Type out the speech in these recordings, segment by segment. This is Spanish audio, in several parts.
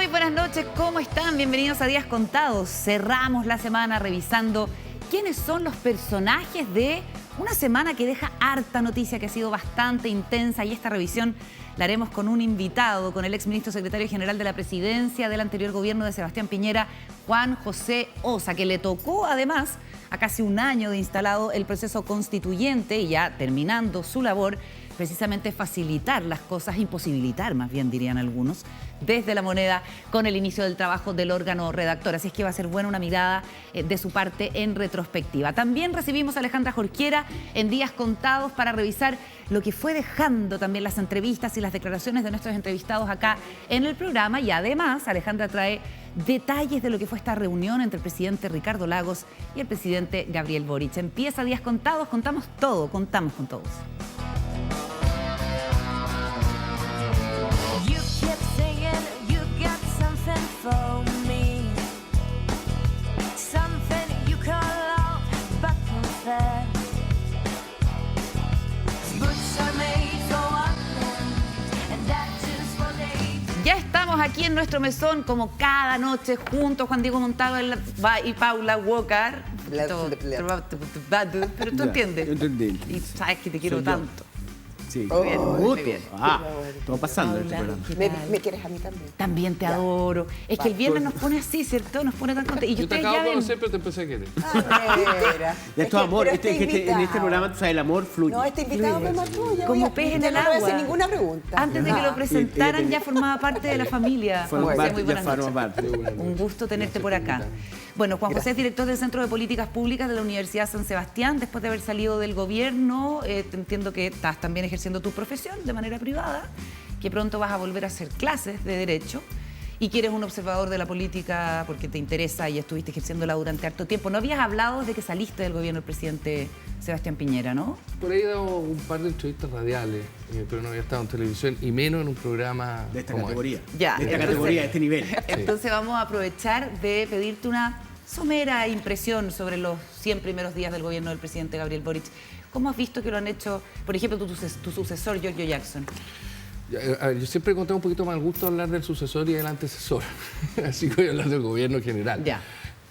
Muy buenas noches, ¿cómo están? Bienvenidos a Días Contados. Cerramos la semana revisando quiénes son los personajes de una semana que deja harta noticia, que ha sido bastante intensa, y esta revisión la haremos con un invitado, con el exministro secretario general de la Presidencia del anterior gobierno de Sebastián Piñera, Juan José Ossa, que le tocó además a casi un año de instalado el proceso constituyente y ya terminando su labor, precisamente facilitar las cosas, imposibilitar más bien dirían algunos, desde La Moneda con el inicio del trabajo del órgano redactor. Así es que va a ser buena una mirada de su parte en retrospectiva. También recibimos a Alejandra Jorquera en Días Contados para revisar lo que fue dejando también las entrevistas y las declaraciones de nuestros entrevistados acá en el programa. Y además Alejandra trae detalles de lo que fue esta reunión entre el presidente Ricardo Lagos y el presidente Gabriel Boric. Empieza Días Contados, contamos todo, contamos con todos. Ya estamos aquí en nuestro mesón, como cada noche, juntos, Juan Diego Montalvo y Paula Walker. Pero tú entiendes. Yo entendí. Y sabes que te quiero tanto. Sí. Muy bien, muy bien. Todo pasando en este programa. ¿Me quieres a mí también? También te adoro. Es que el viernes nos pone así, ¿cierto? Nos pone tan contentos. Y Yo te ustedes acabo ya de ven. conocer, pero te empecé a querer. Ya es todo amor. En este programa, tú sabes, el amor fluye. No, este invitado me mató. Ya Como voy a- pez en ya el no me voy a agua. hacer ninguna pregunta. Antes de que lo presentaran ya formaba parte de la familia. Forma Juan José, parte, muy ya buenas forma noches. parte. Un gusto tenerte por acá. Bueno, Juan José es director del Centro de Políticas Públicas de la Universidad San Sebastián. Después de haber salido del gobierno, te entiendo que estás también ejerciendo tu profesión de manera privada, que pronto vas a volver a hacer clases de Derecho y que eres un observador de la política porque te interesa y estuviste ejerciéndola durante harto tiempo. No habías hablado de que saliste del gobierno del presidente Sebastián Piñera, ¿no? Por ahí he dado un par de entrevistas radiales, pero no había estado en televisión y menos en un programa De esta como categoría. Ya, De esta entonces- categoría, de este nivel. Entonces vamos a aprovechar de pedirte una somera impresión sobre los 100 primeros días del gobierno del presidente Gabriel Boric. ¿Cómo has visto que lo han hecho, por ejemplo, tu sucesor, Giorgio Jackson? A ver, yo siempre encontré un poquito mal gusto hablar del sucesor y del antecesor, así que voy a hablar del gobierno en general. Ya.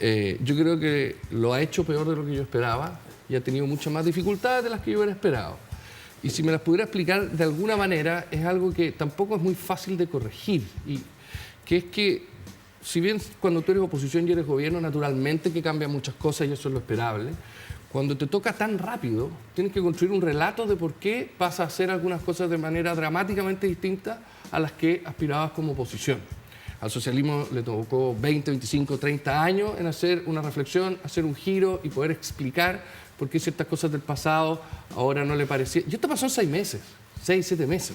Yo creo que lo ha hecho peor de lo que yo esperaba y ha tenido muchas más dificultades de las que yo hubiera esperado. Y si me las pudiera explicar de alguna manera, es algo que tampoco es muy fácil de corregir, y que es que, si bien cuando tú eres oposición y eres gobierno, naturalmente que cambian muchas cosas y eso es lo esperable, cuando te toca tan rápido, tienes que construir un relato de por qué vas a hacer algunas cosas de manera dramáticamente distinta a las que aspirabas como oposición. Al socialismo le tocó 20, 25, 30 años en hacer una reflexión, hacer un giro y poder explicar por qué ciertas cosas del pasado ahora no le parecían. Y esto pasó en 6 meses, 6, 7 meses.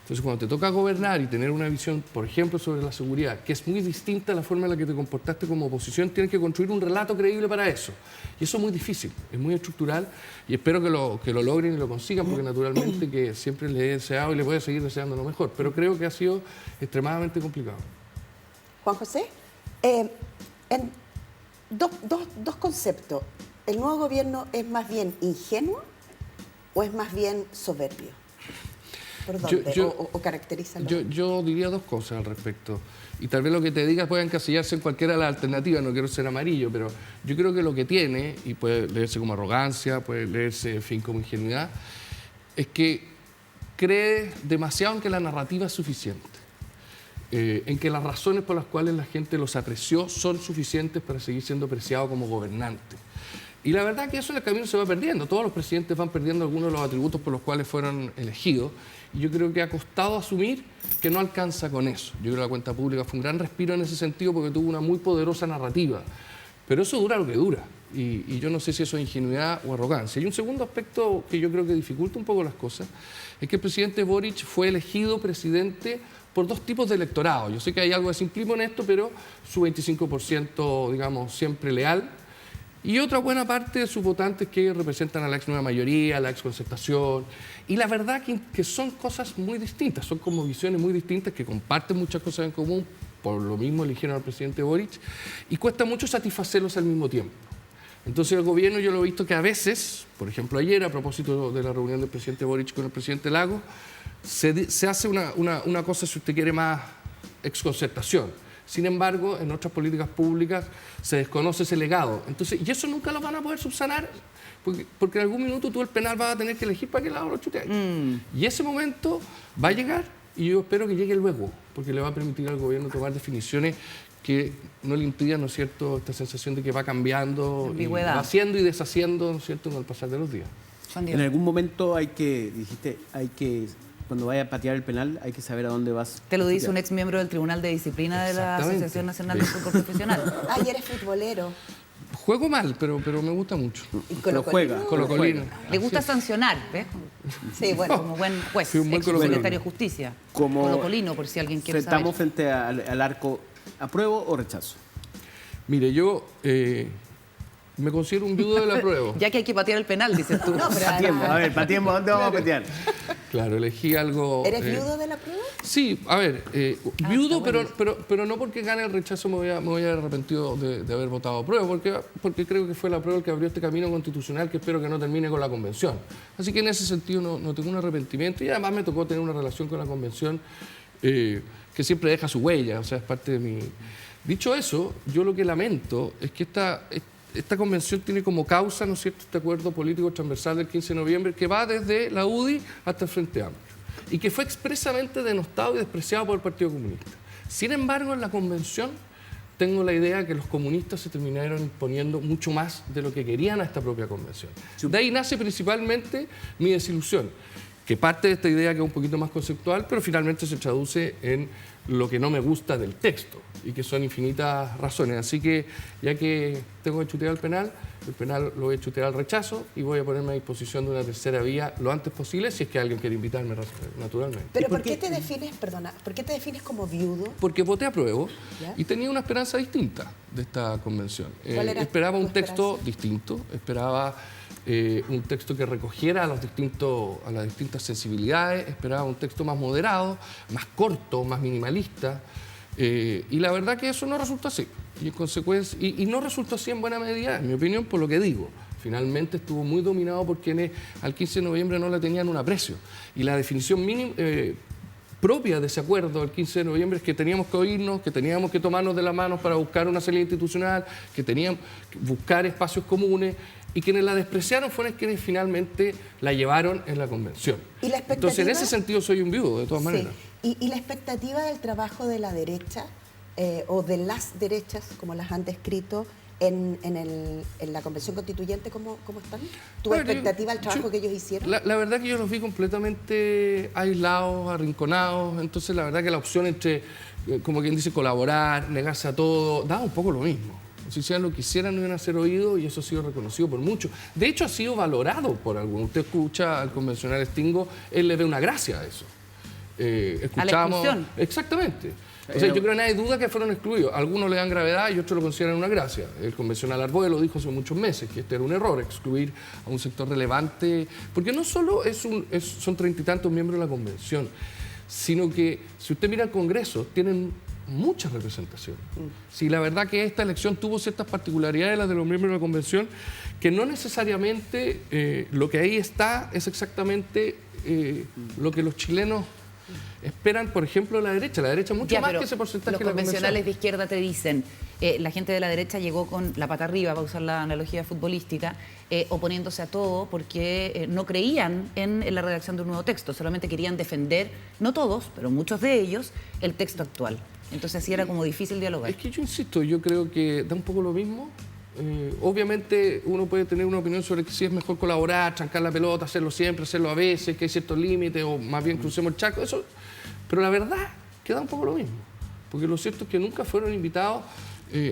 Entonces, cuando te toca gobernar y tener una visión, por ejemplo, sobre la seguridad, que es muy distinta a la forma en la que te comportaste como oposición, tienes que construir un relato creíble para eso. Y eso es muy difícil, es muy estructural, y espero que lo logren y lo consigan, porque naturalmente que siempre les he deseado y les voy a seguir deseando lo mejor. Pero creo que ha sido extremadamente complicado. Juan José, dos conceptos. ¿El nuevo gobierno es más bien ingenuo o es más bien soberbio? ¿Por dónde? ¿O caracterízalo? Yo diría dos cosas al respecto. Y tal vez lo que te digas pueda encasillarse en cualquiera de las alternativas, no quiero ser amarillo, pero yo creo que lo que tiene, y puede leerse como arrogancia, puede leerse, en fin, como ingenuidad, es que cree demasiado en que la narrativa es suficiente. En que las razones por las cuales la gente los apreció son suficientes para seguir siendo apreciado como gobernante. Y la verdad que eso en el camino se va perdiendo. Todos los presidentes van perdiendo algunos de los atributos por los cuales fueron elegidos. Y yo creo que ha costado asumir que no alcanza con eso. Yo creo que la cuenta pública fue un gran respiro en ese sentido porque tuvo una muy poderosa narrativa. Pero eso dura lo que dura. Y yo no sé si eso es ingenuidad o arrogancia. Y un segundo aspecto que yo creo que dificulta un poco las cosas es que el presidente Boric fue elegido presidente por dos tipos de electorado. Yo sé que hay algo de simplismo en esto, pero su 25%, digamos, siempre leal, y otra buena parte de sus votantes que representan a la ex nueva mayoría, a la ex concertación. Y la verdad que son cosas muy distintas, son como visiones muy distintas que comparten muchas cosas en común, por lo mismo eligieron al presidente Boric, y cuesta mucho satisfacerlos al mismo tiempo. Entonces el gobierno yo lo he visto que a veces, por ejemplo ayer a propósito de la reunión del presidente Boric con el presidente Lagos, se hace una cosa, si usted quiere, más exconcertación. Sin embargo, en otras políticas públicas se desconoce ese legado. Entonces, y eso nunca lo van a poder subsanar, porque en algún minuto tú el penal vas a tener que elegir para qué lado lo chuteas. Y ese momento va a llegar, y yo espero que llegue luego, porque le va a permitir al gobierno tomar definiciones que no le impidan, ¿no es cierto?, esta sensación de que va cambiando, y va haciendo y deshaciendo, ¿no es cierto?, con el pasar de los días. En algún momento cuando vaya a patear el penal, hay que saber a dónde vas. Te lo dice un ex miembro del Tribunal de Disciplina de la Asociación Nacional de Fútbol Profesional. Y eres futbolero. Juego mal, pero me gusta mucho. ¿Y juega. Colocolino. Le gusta sancionar, ¿ves? Sí, bueno. Como buen juez, Fui un buen secretario de Justicia. Colocolino, por si alguien quiere saber. Estamos frente al arco, ¿apruebo o rechazo? Mire, yo me considero un viudo del apruebo. Ya que hay que patear el penal, dices tú. No, pero Pateemos, ¿dónde vamos a patear? Claro, elegí algo... ¿Eres viudo de la prueba? Sí, a ver, viudo, pero no porque gane el rechazo me voy a arrepentido de haber votado apruebo, porque creo que fue la apruebo el que abrió este camino constitucional que espero que no termine con la convención. Así que en ese sentido no tengo un arrepentimiento, y además me tocó tener una relación con la convención que siempre deja su huella, o sea, es parte de mi... Dicho eso, yo lo que lamento es que esta convención tiene como causa, ¿no es cierto?, este acuerdo político transversal del 15 de noviembre que va desde la UDI hasta el Frente Amplio y que fue expresamente denostado y despreciado por el Partido Comunista. Sin embargo, en la convención tengo la idea que los comunistas se terminaron imponiendo mucho más de lo que querían a esta propia convención. De ahí nace principalmente mi desilusión, que parte de esta idea que es un poquito más conceptual, pero finalmente se traduce en lo que no me gusta del texto, y que son infinitas razones. Así que, ya que tengo que chutear el penal lo voy a chutear al rechazo y voy a ponerme a disposición de una tercera vía lo antes posible, si es que alguien quiere invitarme, naturalmente. ¿Pero por qué te defines como viudo? Porque voté apruebo y tenía una esperanza distinta de esta convención. Esperaba un texto distinto, esperaba un texto que recogiera a las distintas sensibilidades, esperaba un texto más moderado, más corto, más minimalista, y la verdad que eso no resultó así. Y en consecuencia, y no resultó así en buena medida, en mi opinión, por lo que digo. Finalmente estuvo muy dominado por quienes al 15 de noviembre no le tenían un aprecio. Y la definición mínima, propia de ese acuerdo del 15 de noviembre es que teníamos que oírnos, que teníamos que tomarnos de las manos para buscar una salida institucional, que teníamos que buscar espacios comunes, y quienes la despreciaron fueron quienes finalmente la llevaron en la convención. ¿Y la expectativa? Entonces, en ese sentido soy un viudo, de todas maneras. ¿Y la expectativa del trabajo de la derecha, o de las derechas, como las han descrito, en la Convención Constituyente, ¿cómo están? ¿Tu expectativa al trabajo que ellos hicieron? La verdad que yo los vi completamente aislados, arrinconados. Entonces, la verdad que la opción entre, como quien dice, colaborar, negarse a todo, daba un poco lo mismo. Si hicieran lo que hicieran, no iban a ser oídos, y eso ha sido reconocido por muchos. De hecho, ha sido valorado por algunos. Usted escucha al convencional Stingo, él le ve una gracia a eso. A la exclusión. Exactamente. O sea, yo creo que nadie duda que fueron excluidos. Algunos le dan gravedad y otros lo consideran una gracia. El convencional Arboe lo dijo hace muchos meses, que este era un error, excluir a un sector relevante, porque no solo son 30 y tantos miembros de la convención, sino que si usted mira el Congreso, tienen mucha representación. Sí, la verdad que esta elección tuvo ciertas particularidades, las de los miembros de la convención, que no necesariamente lo que ahí está es exactamente lo que los chilenos esperan, por ejemplo, la derecha mucho más que ese porcentaje. Los convencionales de izquierda te dicen, la gente de la derecha llegó con la pata arriba, para usar la analogía futbolística, oponiéndose a todo porque no creían en la redacción de un nuevo texto, solamente querían defender, no todos, pero muchos de ellos, el texto actual. Entonces así era como difícil dialogar. Es que yo insisto, yo creo que da un poco lo mismo. Obviamente uno puede tener una opinión sobre que si es mejor colaborar, trancar la pelota, hacerlo siempre, hacerlo a veces, que hay ciertos límites, o más bien crucemos el charco, eso. Pero la verdad que da un poco lo mismo, porque lo cierto es que nunca fueron invitados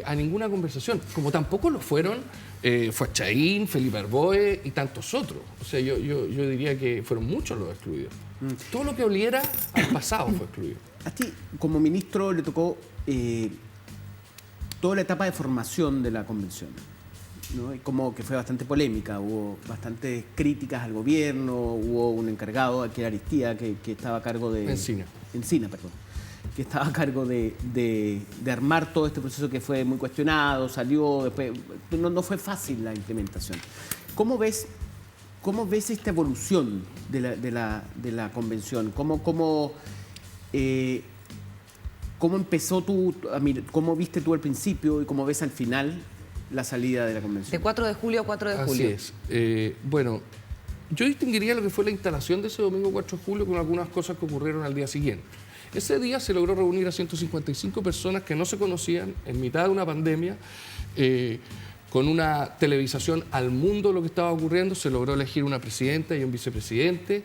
a ninguna conversación, como tampoco lo fueron Fuachaín, Felipe Arboe y tantos otros. O sea, yo diría que fueron muchos los excluidos. Todo lo que oliera al pasado fue excluido. A ti, como ministro, le tocó toda la etapa de formación de la convención, ¿no? Y como que fue bastante polémica, hubo bastantes críticas al gobierno, hubo un encargado, aquí era Aristía, que estaba a cargo de... Encina, perdón. Que estaba a cargo de armar todo este proceso que fue muy cuestionado, salió, después no fue fácil la implementación. ¿Cómo ves esta evolución de la convención? ¿Cómo ¿cómo empezó cómo viste tú al principio y cómo ves al final la salida de la convención? De 4 de julio a 4 de julio. Así es. Bueno, yo distinguiría lo que fue la instalación de ese domingo 4 de julio con algunas cosas que ocurrieron al día siguiente. Ese día se logró reunir a 155 personas que no se conocían en mitad de una pandemia, con una televisación al mundo de lo que estaba ocurriendo. Se logró elegir una presidenta y un vicepresidente.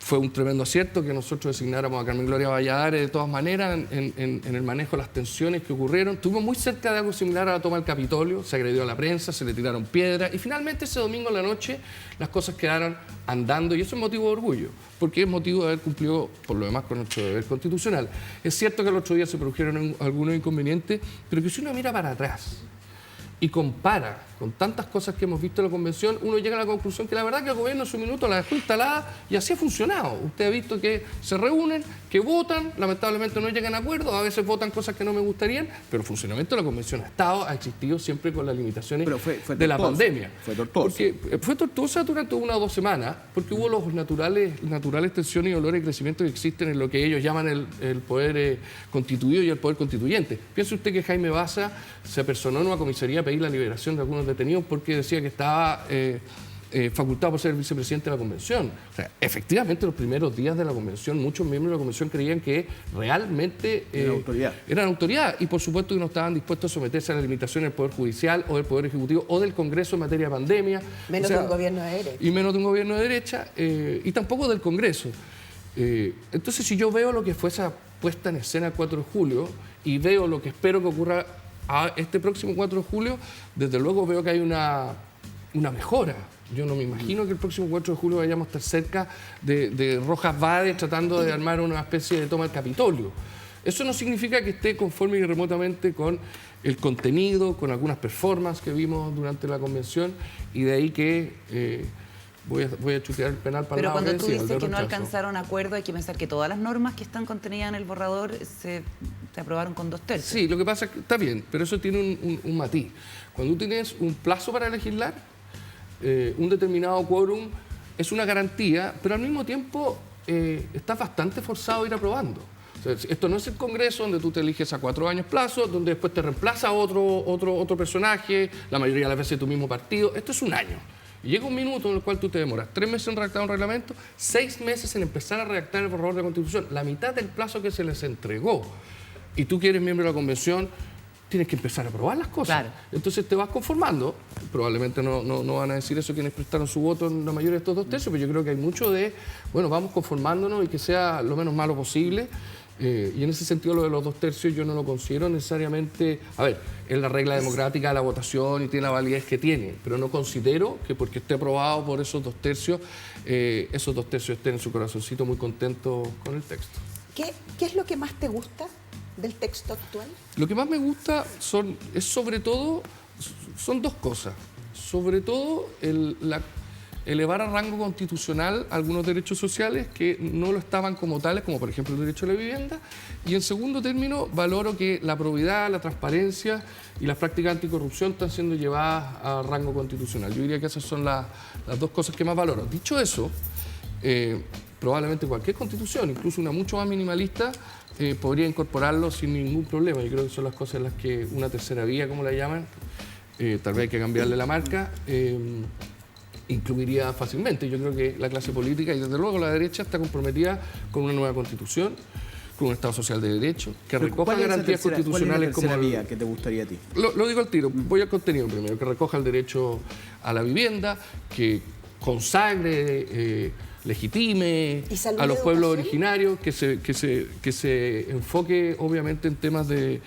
Fue un tremendo acierto que nosotros designáramos a Carmen Gloria Valladares de todas maneras en el manejo de las tensiones que ocurrieron. Estuvimos muy cerca de algo similar a la toma del Capitolio, se agredió a la prensa, se le tiraron piedras y finalmente ese domingo en la noche las cosas quedaron andando y eso es motivo de orgullo, porque es motivo de haber cumplido por lo demás con nuestro deber constitucional. Es cierto que el otro día se produjeron algunos inconvenientes, pero que si uno mira para atrás y compara con tantas cosas que hemos visto en la convención, uno llega a la conclusión que la verdad que el gobierno en su minuto la dejó instalada y así ha funcionado. Usted ha visto que se reúnen, que votan, lamentablemente no llegan a acuerdos, a veces votan cosas que no me gustarían, pero el funcionamiento de la convención ha existido siempre con las limitaciones de la pandemia. Fue tortuoso. Porque fue tortuosa durante 1 o 2 semanas, porque hubo los naturales tensiones y dolores y crecimiento que existen en lo que ellos llaman el poder constituido y el poder constituyente. Piense usted que Jaime Baza se apersonó en una comisaría a pedir la liberación de algunos detenidos porque decía que estaba facultado por ser el vicepresidente de la convención. O sea, efectivamente, los primeros días de la convención, muchos miembros de la convención creían que realmente eran autoridad y por supuesto que no estaban dispuestos a someterse a las limitaciones del Poder Judicial o del Poder Ejecutivo o del Congreso en materia de pandemia. Menos de un gobierno de derecha. Y menos de un gobierno de derecha y tampoco del Congreso. Entonces, si yo veo lo que fue esa puesta en escena el 4 de julio y veo lo que espero que ocurra este próximo 4 de julio, desde luego veo que hay una mejora. Yo no me imagino que el próximo 4 de julio vayamos a estar cerca de Rojas Vade tratando de armar una especie de toma del Capitolio. Eso no significa que esté conforme ni remotamente con el contenido, con algunas performances que vimos durante la convención y de ahí que voy a chutear el penal para Pero la cuando tú dices que no alcanzaron acuerdo, hay que pensar que todas las normas que están contenidas en el borrador se aprobaron con 2/3. Sí, lo que pasa es que está bien, pero eso tiene un matiz. Cuando tú tienes un plazo para legislar, un determinado quórum es una garantía, pero al mismo tiempo estás bastante forzado a ir aprobando. O sea, esto no es el Congreso donde tú te eliges a 4 años plazo, donde después te reemplaza otro personaje, la mayoría de las veces tu mismo partido. Esto es un año. Y llega un minuto en el cual tú te demoras 3 meses en redactar un reglamento, 6 meses en empezar a redactar el borrador de la Constitución, la mitad del plazo que se les entregó. Y tú que eres miembro de la Convención, tienes que empezar a aprobar las cosas. Claro. Entonces te vas conformando. Probablemente no van a decir eso quienes prestaron su voto en la mayoría de estos 2/3, pero yo creo que hay mucho de, bueno, vamos conformándonos y que sea lo menos malo posible. Y en ese sentido lo de los 2/3 yo no lo considero necesariamente, a ver, es la regla democrática de la votación y tiene la validez que tiene, pero no considero que porque esté aprobado por esos 2/3, esos 2/3 estén en su corazoncito muy contentos con el texto. ¿Qué es lo que más te gusta del texto actual? Lo que más me gusta son dos cosas. Sobre todo elevar a rango constitucional algunos derechos sociales que no lo estaban como tales, como por ejemplo el derecho a la vivienda. Y en segundo término, valoro que la probidad, la transparencia y las prácticas anticorrupción están siendo llevadas a rango constitucional. Yo diría que esas son las 2 cosas que más valoro. Dicho eso, probablemente cualquier constitución, incluso una mucho más minimalista, podría incorporarlo sin ningún problema. Yo creo que son las cosas en las que una tercera vía, como la llaman, tal vez hay que cambiarle la marca, incluiría fácilmente. Yo creo que la clase política y desde luego la derecha está comprometida con una nueva constitución, con un Estado social de derecho, que recoja garantías constitucionales como... ¿Cuál es la tercera vía que te gustaría a ti? Lo digo al tiro, voy al contenido primero, que recoja el derecho a la vivienda, que consagre, legitime a los pueblos originarios, que se enfoque obviamente en temas de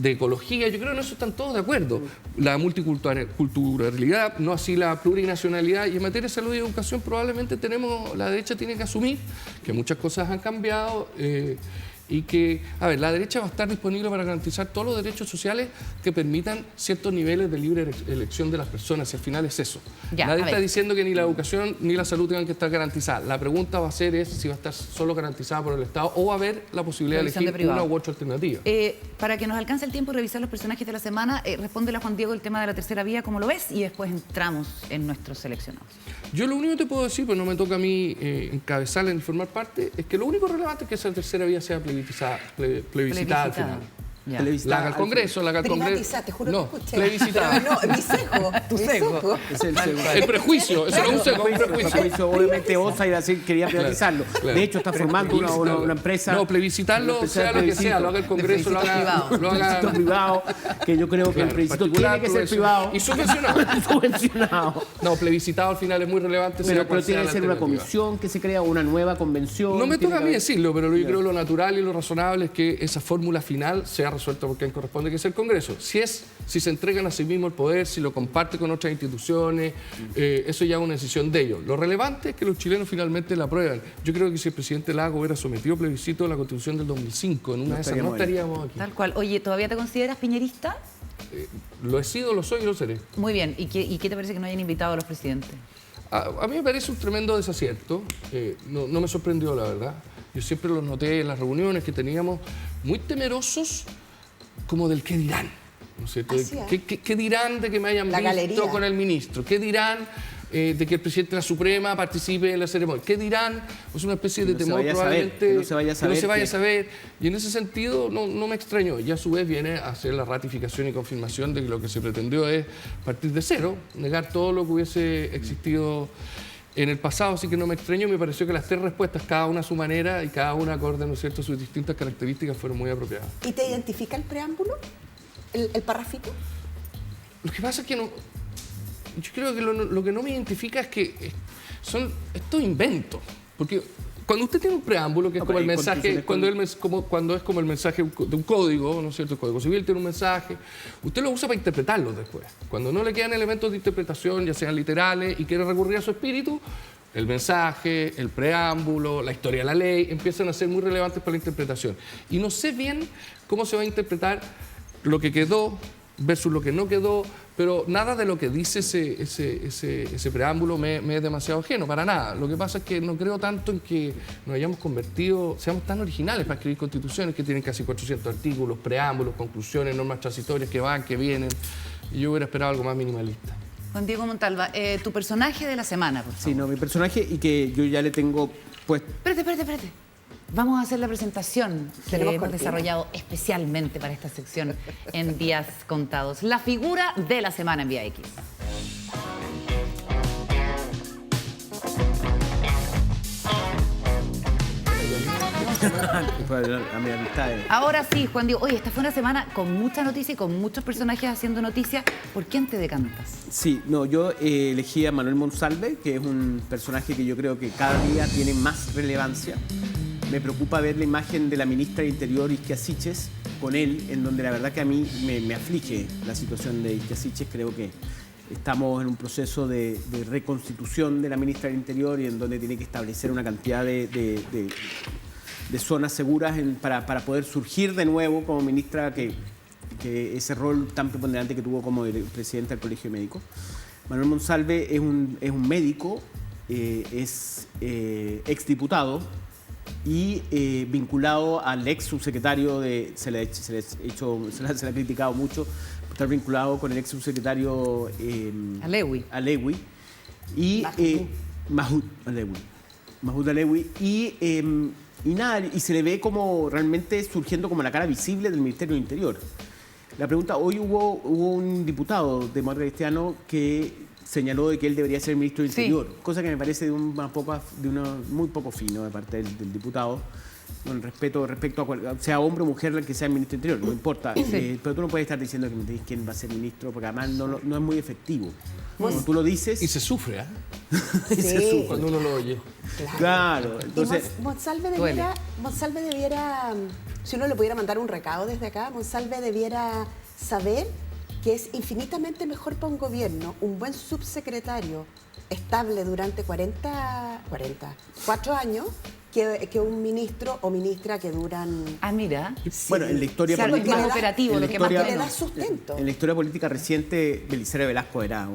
ecología. Yo creo que en eso están todos de acuerdo. La multiculturalidad, no así la plurinacionalidad. Y en materia de salud y educación probablemente la derecha tiene que asumir que muchas cosas han cambiado y que, a ver, la derecha va a estar disponible para garantizar todos los derechos sociales que permitan ciertos niveles de libre elección de las personas, y al final es eso. Nadie está diciendo que ni la educación ni la salud tengan que estar garantizadas. La pregunta va a ser si va a estar solo garantizada por el Estado o va a haber la posibilidad de elegir una u otra alternativa. Para que nos alcance el tiempo y revisar los personajes de la semana, respóndele a Juan Diego el tema de la tercera vía, ¿cómo lo ves? Y después entramos en nuestros seleccionados. Yo lo único que te puedo decir, pues no me toca a mí encabezarla ni formar parte, es que lo único relevante es que esa tercera vía sea aplicable plebiscitada al final. Ya. La haga el Congreso, la haga el Congreso. Privatizada, te juro no, que escuché. plebiscitada. No, mi sesgo, tu sesgo. Es el segundo. El prejuicio, eso no es un sesgo, un prejuicio. Obviamente Osa iba a decir quería privatizarlo. Claro. De hecho, está formando una empresa. No, plebiscitarlo, sea lo que sea, lo haga el Congreso, lo haga plebiscito privado, que yo creo que el plebiscito tiene que ser privado. Y subvencionado. Subvencionado. No, plebiscitado al final es muy relevante. Pero tiene que ser una comisión que se crea, una nueva convención. No me toca a mí decirlo, pero yo creo lo natural y lo razonable es que esa fórmula final sea resuelta por quien corresponde, que es el Congreso. Si se entregan a sí mismo el poder, si lo comparte con otras instituciones, eso ya es una decisión de ellos. Lo relevante es que los chilenos finalmente la aprueban. Yo creo que si el presidente Lago hubiera sometido plebiscito a la Constitución del 2005, en una de esas no estaríamos aquí. Tal cual. Oye, ¿todavía te consideras piñerista? Lo he sido, lo soy y lo seré. Muy bien. ¿Y qué te parece que no hayan invitado a los presidentes? A mí me parece un tremendo desacierto. No me sorprendió, la verdad. Yo siempre los noté en las reuniones que teníamos muy temerosos como del qué dirán. ¿No es cierto? ¿Qué dirán de que me hayan visto con el ministro? ¿Qué dirán de que el presidente de la Suprema participe en la ceremonia? ¿Qué dirán? Es una especie de temor probablemente que no se vaya a saber. Y en ese sentido no me extrañó. Y a su vez viene a hacer la ratificación y confirmación de que lo que se pretendió es partir de cero, negar todo lo que hubiese existido en el pasado, así que no me extrañó. Me pareció que las tres respuestas, cada una a su manera y cada una acorde, ¿no es cierto?, sus distintas características, fueron muy apropiadas. ¿Y te identifica el preámbulo? ¿El parrafito? Lo que pasa es que no... Yo creo que lo que no me identifica es que son estos inventos. Porque cuando usted tiene un preámbulo, que es como el mensaje, cuando es como el mensaje de un código, ¿no es cierto? El Código Civil tiene un mensaje, usted lo usa para interpretarlo después. Cuando no le quedan elementos de interpretación, ya sean literales, y quiere recurrir a su espíritu, el mensaje, el preámbulo, la historia de la ley, empiezan a ser muy relevantes para la interpretación. Y no sé bien cómo se va a interpretar lo que quedó versus lo que no quedó, pero nada de lo que dice ese preámbulo me es demasiado ajeno, para nada. Lo que pasa es que no creo tanto en que nos hayamos convertido, seamos tan originales para escribir constituciones que tienen casi 400 artículos, preámbulos, conclusiones, normas transitorias que van, que vienen. Y yo hubiera esperado algo más minimalista. Juan Diego Montalva, tu personaje de la semana, por favor. Sí, no, mi personaje, y que yo ya le tengo pues... Espérate. Vamos a hacer la presentación que hemos desarrollado especialmente para esta sección en Días Contados. La figura de la semana en Vía X. Ahora sí, Juan Diego. Oye, esta fue una semana con mucha noticia y con muchos personajes haciendo noticia. ¿Por quién te decantas? Sí, no, yo elegí a Manuel Monsalve, que es un personaje que yo creo que cada día tiene más relevancia. Me preocupa ver la imagen de la ministra de Interior, Isquia Siches, con él, en donde la verdad que a mí me aflige la situación de Isquia Siches. Creo que estamos en un proceso de reconstitución de la ministra del Interior y en donde tiene que establecer una cantidad de zonas seguras para poder surgir de nuevo como ministra, que ese rol tan preponderante que tuvo como presidente del Colegio de Médicos. Manuel Monsalve es un médico, es exdiputado y vinculado al ex subsecretario se le ha criticado mucho por estar vinculado con el ex subsecretario Alewi y Mahmoud Alewi y se le ve como realmente surgiendo como la cara visible del Ministerio del Interior. La pregunta, hoy hubo un diputado demócrata cristiano que señaló de que él debería ser ministro del Interior, cosa que me parece muy poco fino de parte del diputado, con respecto a sea hombre o mujer el que sea ministro del Interior, no importa, pero tú no puedes estar diciendo que me dices quién va a ser ministro, porque además no es muy efectivo. Cuando tú lo dices... Y se sufre, ¿eh? Sí. Se sufre cuando uno lo oye. Claro. Entonces... Monsalve debiera, si uno le pudiera mandar un recado desde acá, Monsalve debiera saber que es infinitamente mejor para un gobierno un buen subsecretario estable durante 4 años que un ministro o ministra que duran... Ah, mira. Bueno, en la historia política... más operativo, lo que más le da sustento. En la historia política reciente, Belisario Velasco era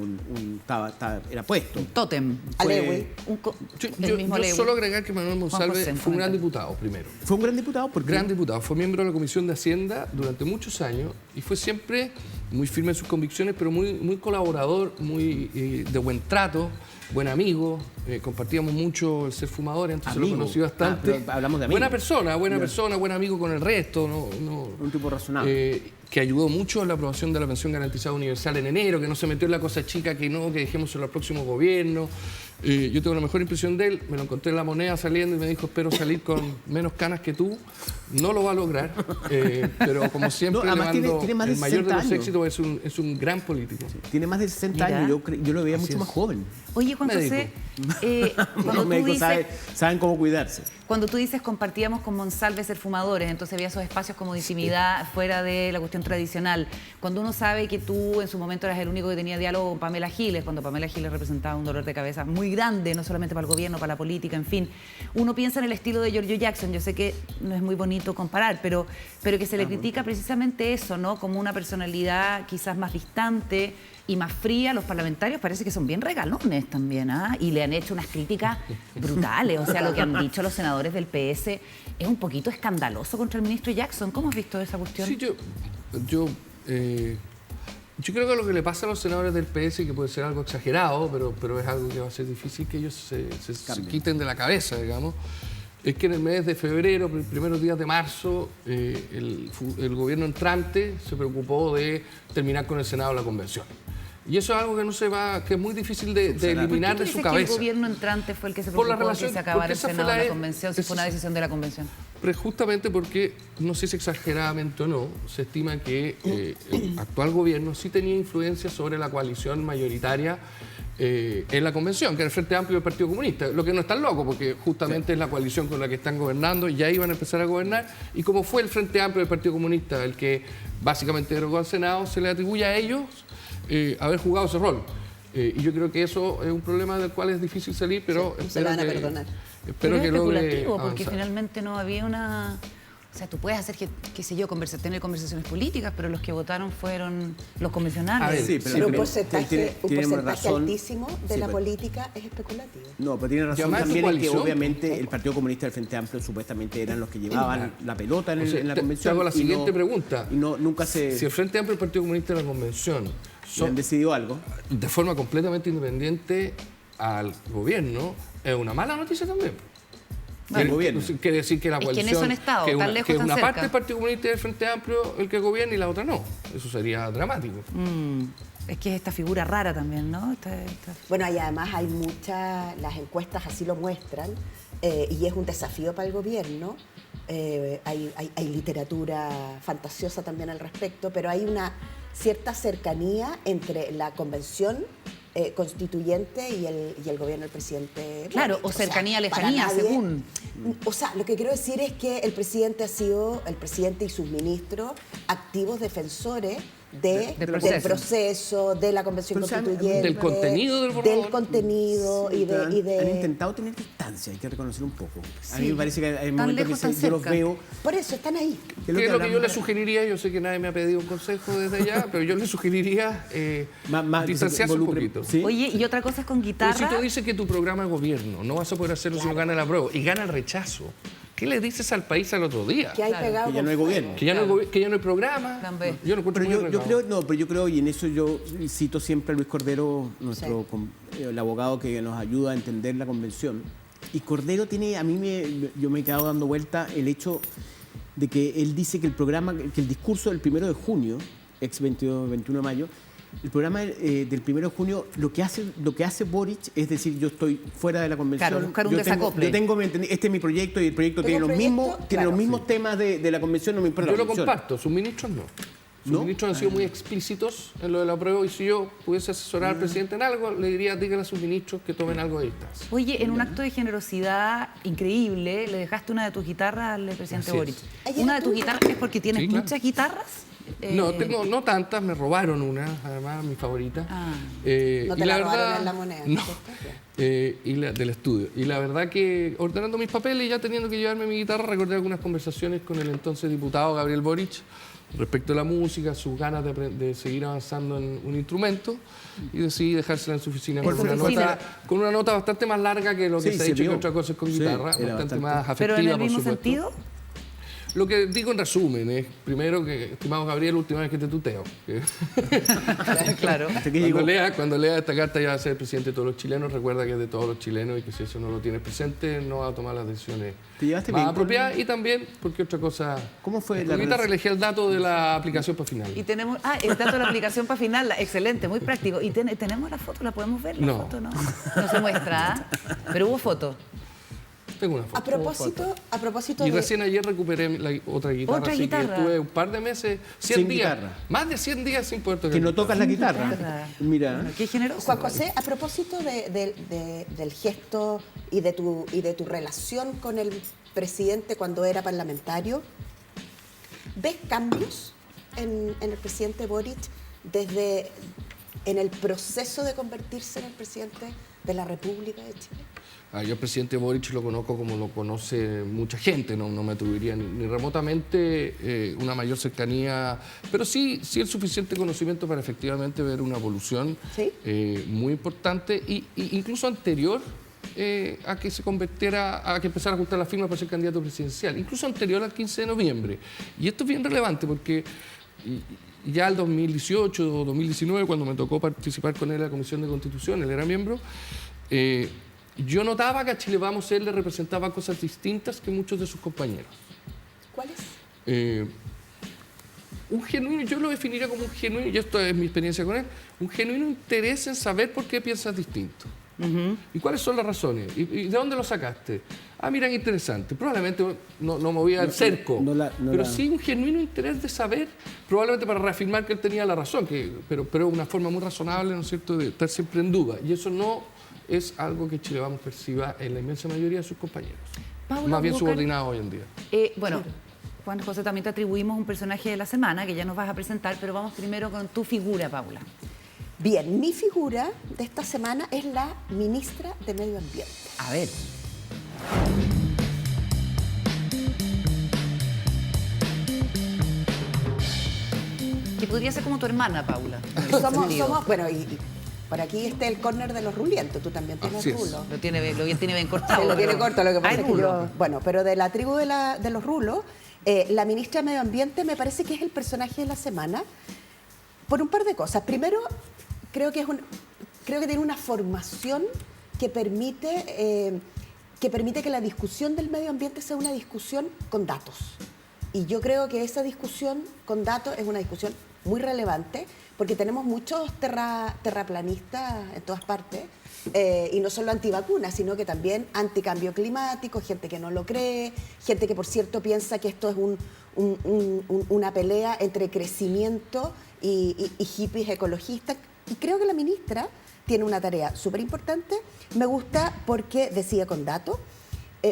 era puesto. Un tótem. Alewi. Yo solo agregar que Manuel Monsalve fue un gran diputado, primero. ¿Fue un gran diputado? Gran diputado. Fue miembro de la Comisión de Hacienda durante muchos años y fue siempre muy firme en sus convicciones, pero muy colaborador, muy de buen trato, buen amigo. Compartíamos mucho el ser fumador, entonces amigo. lo conocí bastante. Hablamos de amigo. Buena persona, buen amigo con el resto. Un tipo razonable. Que ayudó mucho en la aprobación de la pensión garantizada universal en enero, que no se metió en la cosa chica, que dejemos en los próximos gobiernos. Yo tengo la mejor impresión de él, me lo encontré en La Moneda saliendo y me dijo, espero salir con menos canas que tú. No lo va a lograr, pero como siempre le mando tiene más de el mayor de los 60 éxitos, es un gran político. Sí, tiene más de 60 años, yo lo veía mucho más joven. Oye, Juan José, cuando tú dices... saben cómo cuidarse. Cuando tú dices compartíamos con Monsalve ser fumadores, entonces había esos espacios como de intimidad fuera de la cuestión tradicional. Cuando uno sabe que tú en su momento eras el único que tenía diálogo con Pamela Giles, cuando Pamela Giles representaba un dolor de cabeza muy grande, no solamente para el gobierno, para la política, en fin. Uno piensa en el estilo de Giorgio Jackson, yo sé que no es muy bonito comparar, pero que se le critica precisamente eso, ¿no? Como una personalidad quizás más distante y más fría. Los parlamentarios parece que son bien regalones también, ¿ah? Y le han hecho unas críticas brutales. O sea, lo que han dicho los senadores del PS es un poquito escandaloso contra el ministro Jackson. ¿Cómo has visto esa cuestión? Sí, yo creo que lo que le pasa a los senadores del PS, que puede ser algo exagerado, pero es algo que va a ser difícil que ellos se quiten de la cabeza, digamos, es que en el mes de febrero, primeros días de marzo, el gobierno entrante se preocupó de terminar con el Senado la convención. Y eso es algo que no se va, que es muy difícil de eliminar de su cabeza. Que el gobierno entrante fue el que se preocupó de que se acabara el Senado la convención, si fue una decisión de la convención? Justamente porque, no sé si exageradamente o no, se estima que el actual gobierno sí tenía influencia sobre la coalición mayoritaria en la convención, que era el Frente Amplio del Partido Comunista, lo que no es tan loco, porque justamente es la coalición con la que están gobernando, ya iban a empezar a gobernar, y como fue el Frente Amplio del Partido Comunista el que básicamente derogó al Senado, se le atribuye a ellos haber jugado ese rol. Y yo creo que eso es un problema del cual es difícil salir, pero se van a perdonar. Espero que logre avanzar. Porque finalmente no había una... O sea, tú puedes hacer, tener conversaciones políticas, pero los que votaron fueron los convencionales. Pero un porcentaje altísimo de la política es especulativo. No, pero tiene razón también en que obviamente el Partido Comunista y el Frente Amplio supuestamente eran los que llevaban la pelota en la convención. Te hago la siguiente pregunta. Si el Frente Amplio y el Partido Comunista en la convención han decidido algo de forma completamente independiente al gobierno, es una mala noticia también. Del gobierno. Quiere decir que la coalición, que en eso han estado, tan lejos, que tan una cerca. parte del Partido Comunista y del Frente Amplio el que gobierna y la otra no. Eso sería dramático. Es que es esta figura rara también, ¿no? Bueno, y además hay las encuestas así lo muestran, y es un desafío para el gobierno. Hay literatura fantasiosa también al respecto, pero hay una cierta cercanía entre la convención constituyente y el gobierno del presidente. Claro, o cercanía, lejanía, según. O sea, lo que quiero decir es que el presidente y sus ministros, activos defensores del proceso, de la convención constituyente, del contenido del borrador. Del contenido sí, y de... Han intentado tener distancia, hay que reconocer un poco. Sí. A mí me parece que hay momentos que yo los veo... Por eso, están ahí. ¿Qué es lo que yo le sugeriría? Yo sé que nadie me ha pedido un consejo desde allá, pero yo le sugeriría distanciarse un poquito. ¿Sí? Oye, y otra cosa es con guitarra. Pero si tú dices que tu programa es gobierno, no vas a poder hacerlo si no gana la prueba y gana el rechazo. ¿Qué le dices al país al otro día? Que hay pegado que ya no hay gobierno. Que ya no hay programa. Yo no pero yo creo, y en eso yo cito siempre a Luis Cordero, el abogado que nos ayuda a entender la convención. Y Cordero tiene, yo me he quedado dando vuelta el hecho de que él dice que el discurso del 1 de junio, ex 21 de mayo, el programa del 1 de junio, lo que hace Boric es decir, yo estoy fuera de la convención. Claro, buscar un desacople. Este es mi proyecto y el proyecto tiene los mismos temas de la convención, no me importa. Yo lo comparto, sus ministros no. Sus ministros han sido muy explícitos en lo de la prueba y si yo pudiese asesorar al presidente en algo, le diría, díganle a sus ministros que tomen algo de distancia. Oye, en un acto de generosidad increíble, le dejaste una de tus guitarras al presidente Boric. ¿Una de tus guitarras es porque tienes muchas guitarras? No, tengo no tantas, me robaron una, además mi favorita. No te la robaron en La Moneda. No, del estudio. Y la verdad que ordenando mis papeles y ya teniendo que llevarme mi guitarra, recordé algunas conversaciones con el entonces diputado Gabriel Boric respecto a la música, sus ganas de seguir avanzando en un instrumento y decidí dejársela en su oficina con una nota bastante más larga que lo que se ha dicho que otras cosas con guitarra, bastante más afectiva, ¿Pero en el mismo por supuesto. sentido? Lo que digo en resumen es, primero, que, estimado Gabriel, última vez que te tuteo. Claro. Cuando lea esta carta ya va a ser presidente de todos los chilenos. Recuerda que es de todos los chilenos y que si eso no lo tienes presente, no va a tomar las decisiones más apropiadas. Y también, porque otra cosa... ¿Cómo fue la ahorita relejé el dato de la aplicación para final. Y tenemos... el dato de la aplicación para final. Excelente, muy práctico. ¿Y tenemos la foto? ¿La podemos ver? La foto no se muestra, pero hubo foto. Tengo una foto. A propósito y recién ayer recuperé la otra guitarra. ¿Otra guitarra? Que estuve un par de meses, 100 días. Guitarra. Más de 100 días sin poder tocar. Que no tocas la guitarra. Mira. Bueno, qué generoso. Juan José, a propósito del gesto y de tu relación con el presidente cuando era parlamentario, ¿ves cambios en el presidente Boric en el proceso de convertirse en el presidente de la República de Chile? Yo al presidente Boric lo conozco como lo conoce mucha gente, no me atribuiría ni remotamente una mayor cercanía, pero sí el suficiente conocimiento para efectivamente ver una evolución muy importante y incluso anterior a que se convirtiera, a que empezara a juntar las firmas para ser candidato presidencial, incluso anterior al 15 de noviembre. Y esto es bien relevante porque ya el 2018 o 2019, cuando me tocó participar con él en la Comisión de Constitución, él era miembro, yo notaba que a Chile Vamos él le representaba cosas distintas que muchos de sus compañeros. ¿Cuáles? Un genuino, yo lo definiría como un genuino, y esto es mi experiencia con él, un genuino interés en saber por qué piensas distinto. ¿Y cuáles son las razones? ¿Y de dónde lo sacaste? Mira, qué interesante. Probablemente no movía el cerco, pero sí un genuino interés de saber, probablemente para reafirmar que él tenía la razón, pero una forma muy razonable, ¿no es cierto?, de estar siempre en duda. Y eso no es algo que Chile Vamos perciba en la inmensa mayoría de sus compañeros. Más bien subordinado hoy en día. Bueno, Juan José, también te atribuimos un personaje de la semana que ya nos vas a presentar, pero vamos primero con tu figura, Paula. Bien, mi figura de esta semana es la ministra de Medio Ambiente. A ver. Que podría ser como tu hermana, Paula. Somos, bueno, y por aquí está el córner de los rulientos, tú también tienes rulos. Lo tiene bien cortado. Sí, lo tiene corto, lo que pasa es que rulo. Bueno, pero de la tribu de los rulos, la ministra de Medio Ambiente me parece que es el personaje de la semana por un par de cosas. Primero, creo que tiene una formación que permite que la discusión del medio ambiente sea una discusión con datos. Y yo creo que esa discusión con datos es una discusión muy relevante porque tenemos muchos terraplanistas en todas partes y no solo antivacunas, sino que también anticambio climático, gente que no lo cree, gente que por cierto piensa que esto es una pelea entre crecimiento y hippies ecologistas. Y creo que la ministra tiene una tarea súper importante. Me gusta porque decide con datos.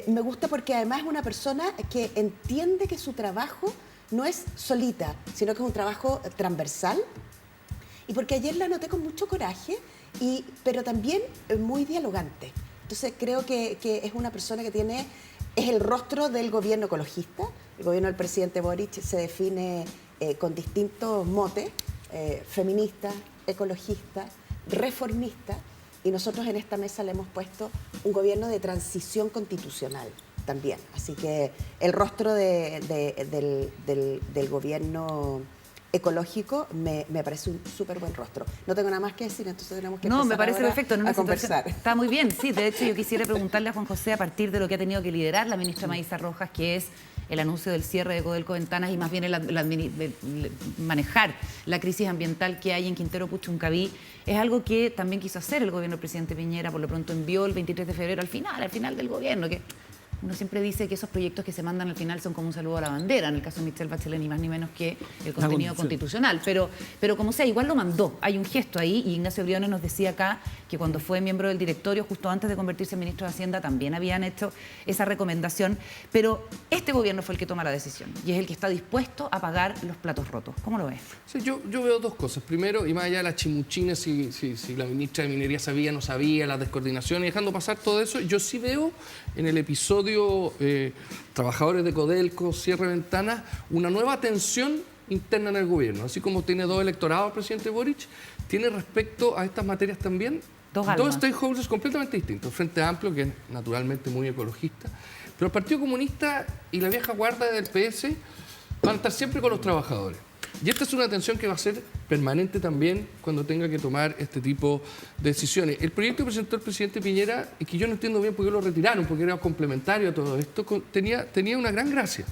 Me gusta porque además es una persona que entiende que su trabajo no es solita, sino que es un trabajo transversal. Y porque ayer la noté con mucho coraje, pero también muy dialogante. Entonces creo que es una persona que es el rostro del gobierno ecologista. El gobierno del presidente Boric se define con distintos motes, feminista, ecologista, reformista, y nosotros en esta mesa le hemos puesto un gobierno de transición constitucional también. Así que el rostro del gobierno ecológico me parece un súper buen rostro. No tengo nada más que decir, entonces tenemos que me parece perfecto. a conversar. Está muy bien, sí. De hecho, yo quisiera preguntarle a Juan José a partir de lo que ha tenido que liderar la ministra Maísa Rojas, que es el anuncio del cierre de Codelco Ventanas y más bien manejar la crisis ambiental que hay en Quintero Puchuncaví. Es algo que también quiso hacer el gobierno del presidente Piñera, por lo pronto envió el 23 de febrero al final del gobierno, que uno siempre dice que esos proyectos que se mandan al final son como un saludo a la bandera, en el caso de Michelle Bachelet ni más ni menos que el contenido constitucional, pero como sea, igual lo mandó, hay un gesto ahí, y Ignacio Briones nos decía acá que cuando fue miembro del directorio, justo antes de convertirse en ministro de Hacienda, también habían hecho esa recomendación, pero este gobierno fue el que toma la decisión y es el que está dispuesto a pagar los platos rotos. ¿Cómo lo ves? Sí, yo veo dos cosas. Primero, y más allá de las chimuchines, si la ministra de Minería sabía, no sabía, las descoordinaciones, dejando pasar todo eso, yo sí veo en el episodio trabajadores de Codelco, cierre de ventanas, una nueva tensión interna en el gobierno. Así como tiene dos electorados el presidente Boric, tiene respecto a estas materias también dos stakeholders completamente distintos. Frente Amplio, que es naturalmente muy ecologista, Pero el Partido Comunista y la vieja guardia del PS van a estar siempre con los trabajadores. Y esta es una tensión que va a ser permanente también cuando tenga que tomar este tipo de decisiones. El proyecto que presentó el presidente Piñera, y que yo no entiendo bien por qué lo retiraron, porque era complementario a todo esto, tenía una gran gracia.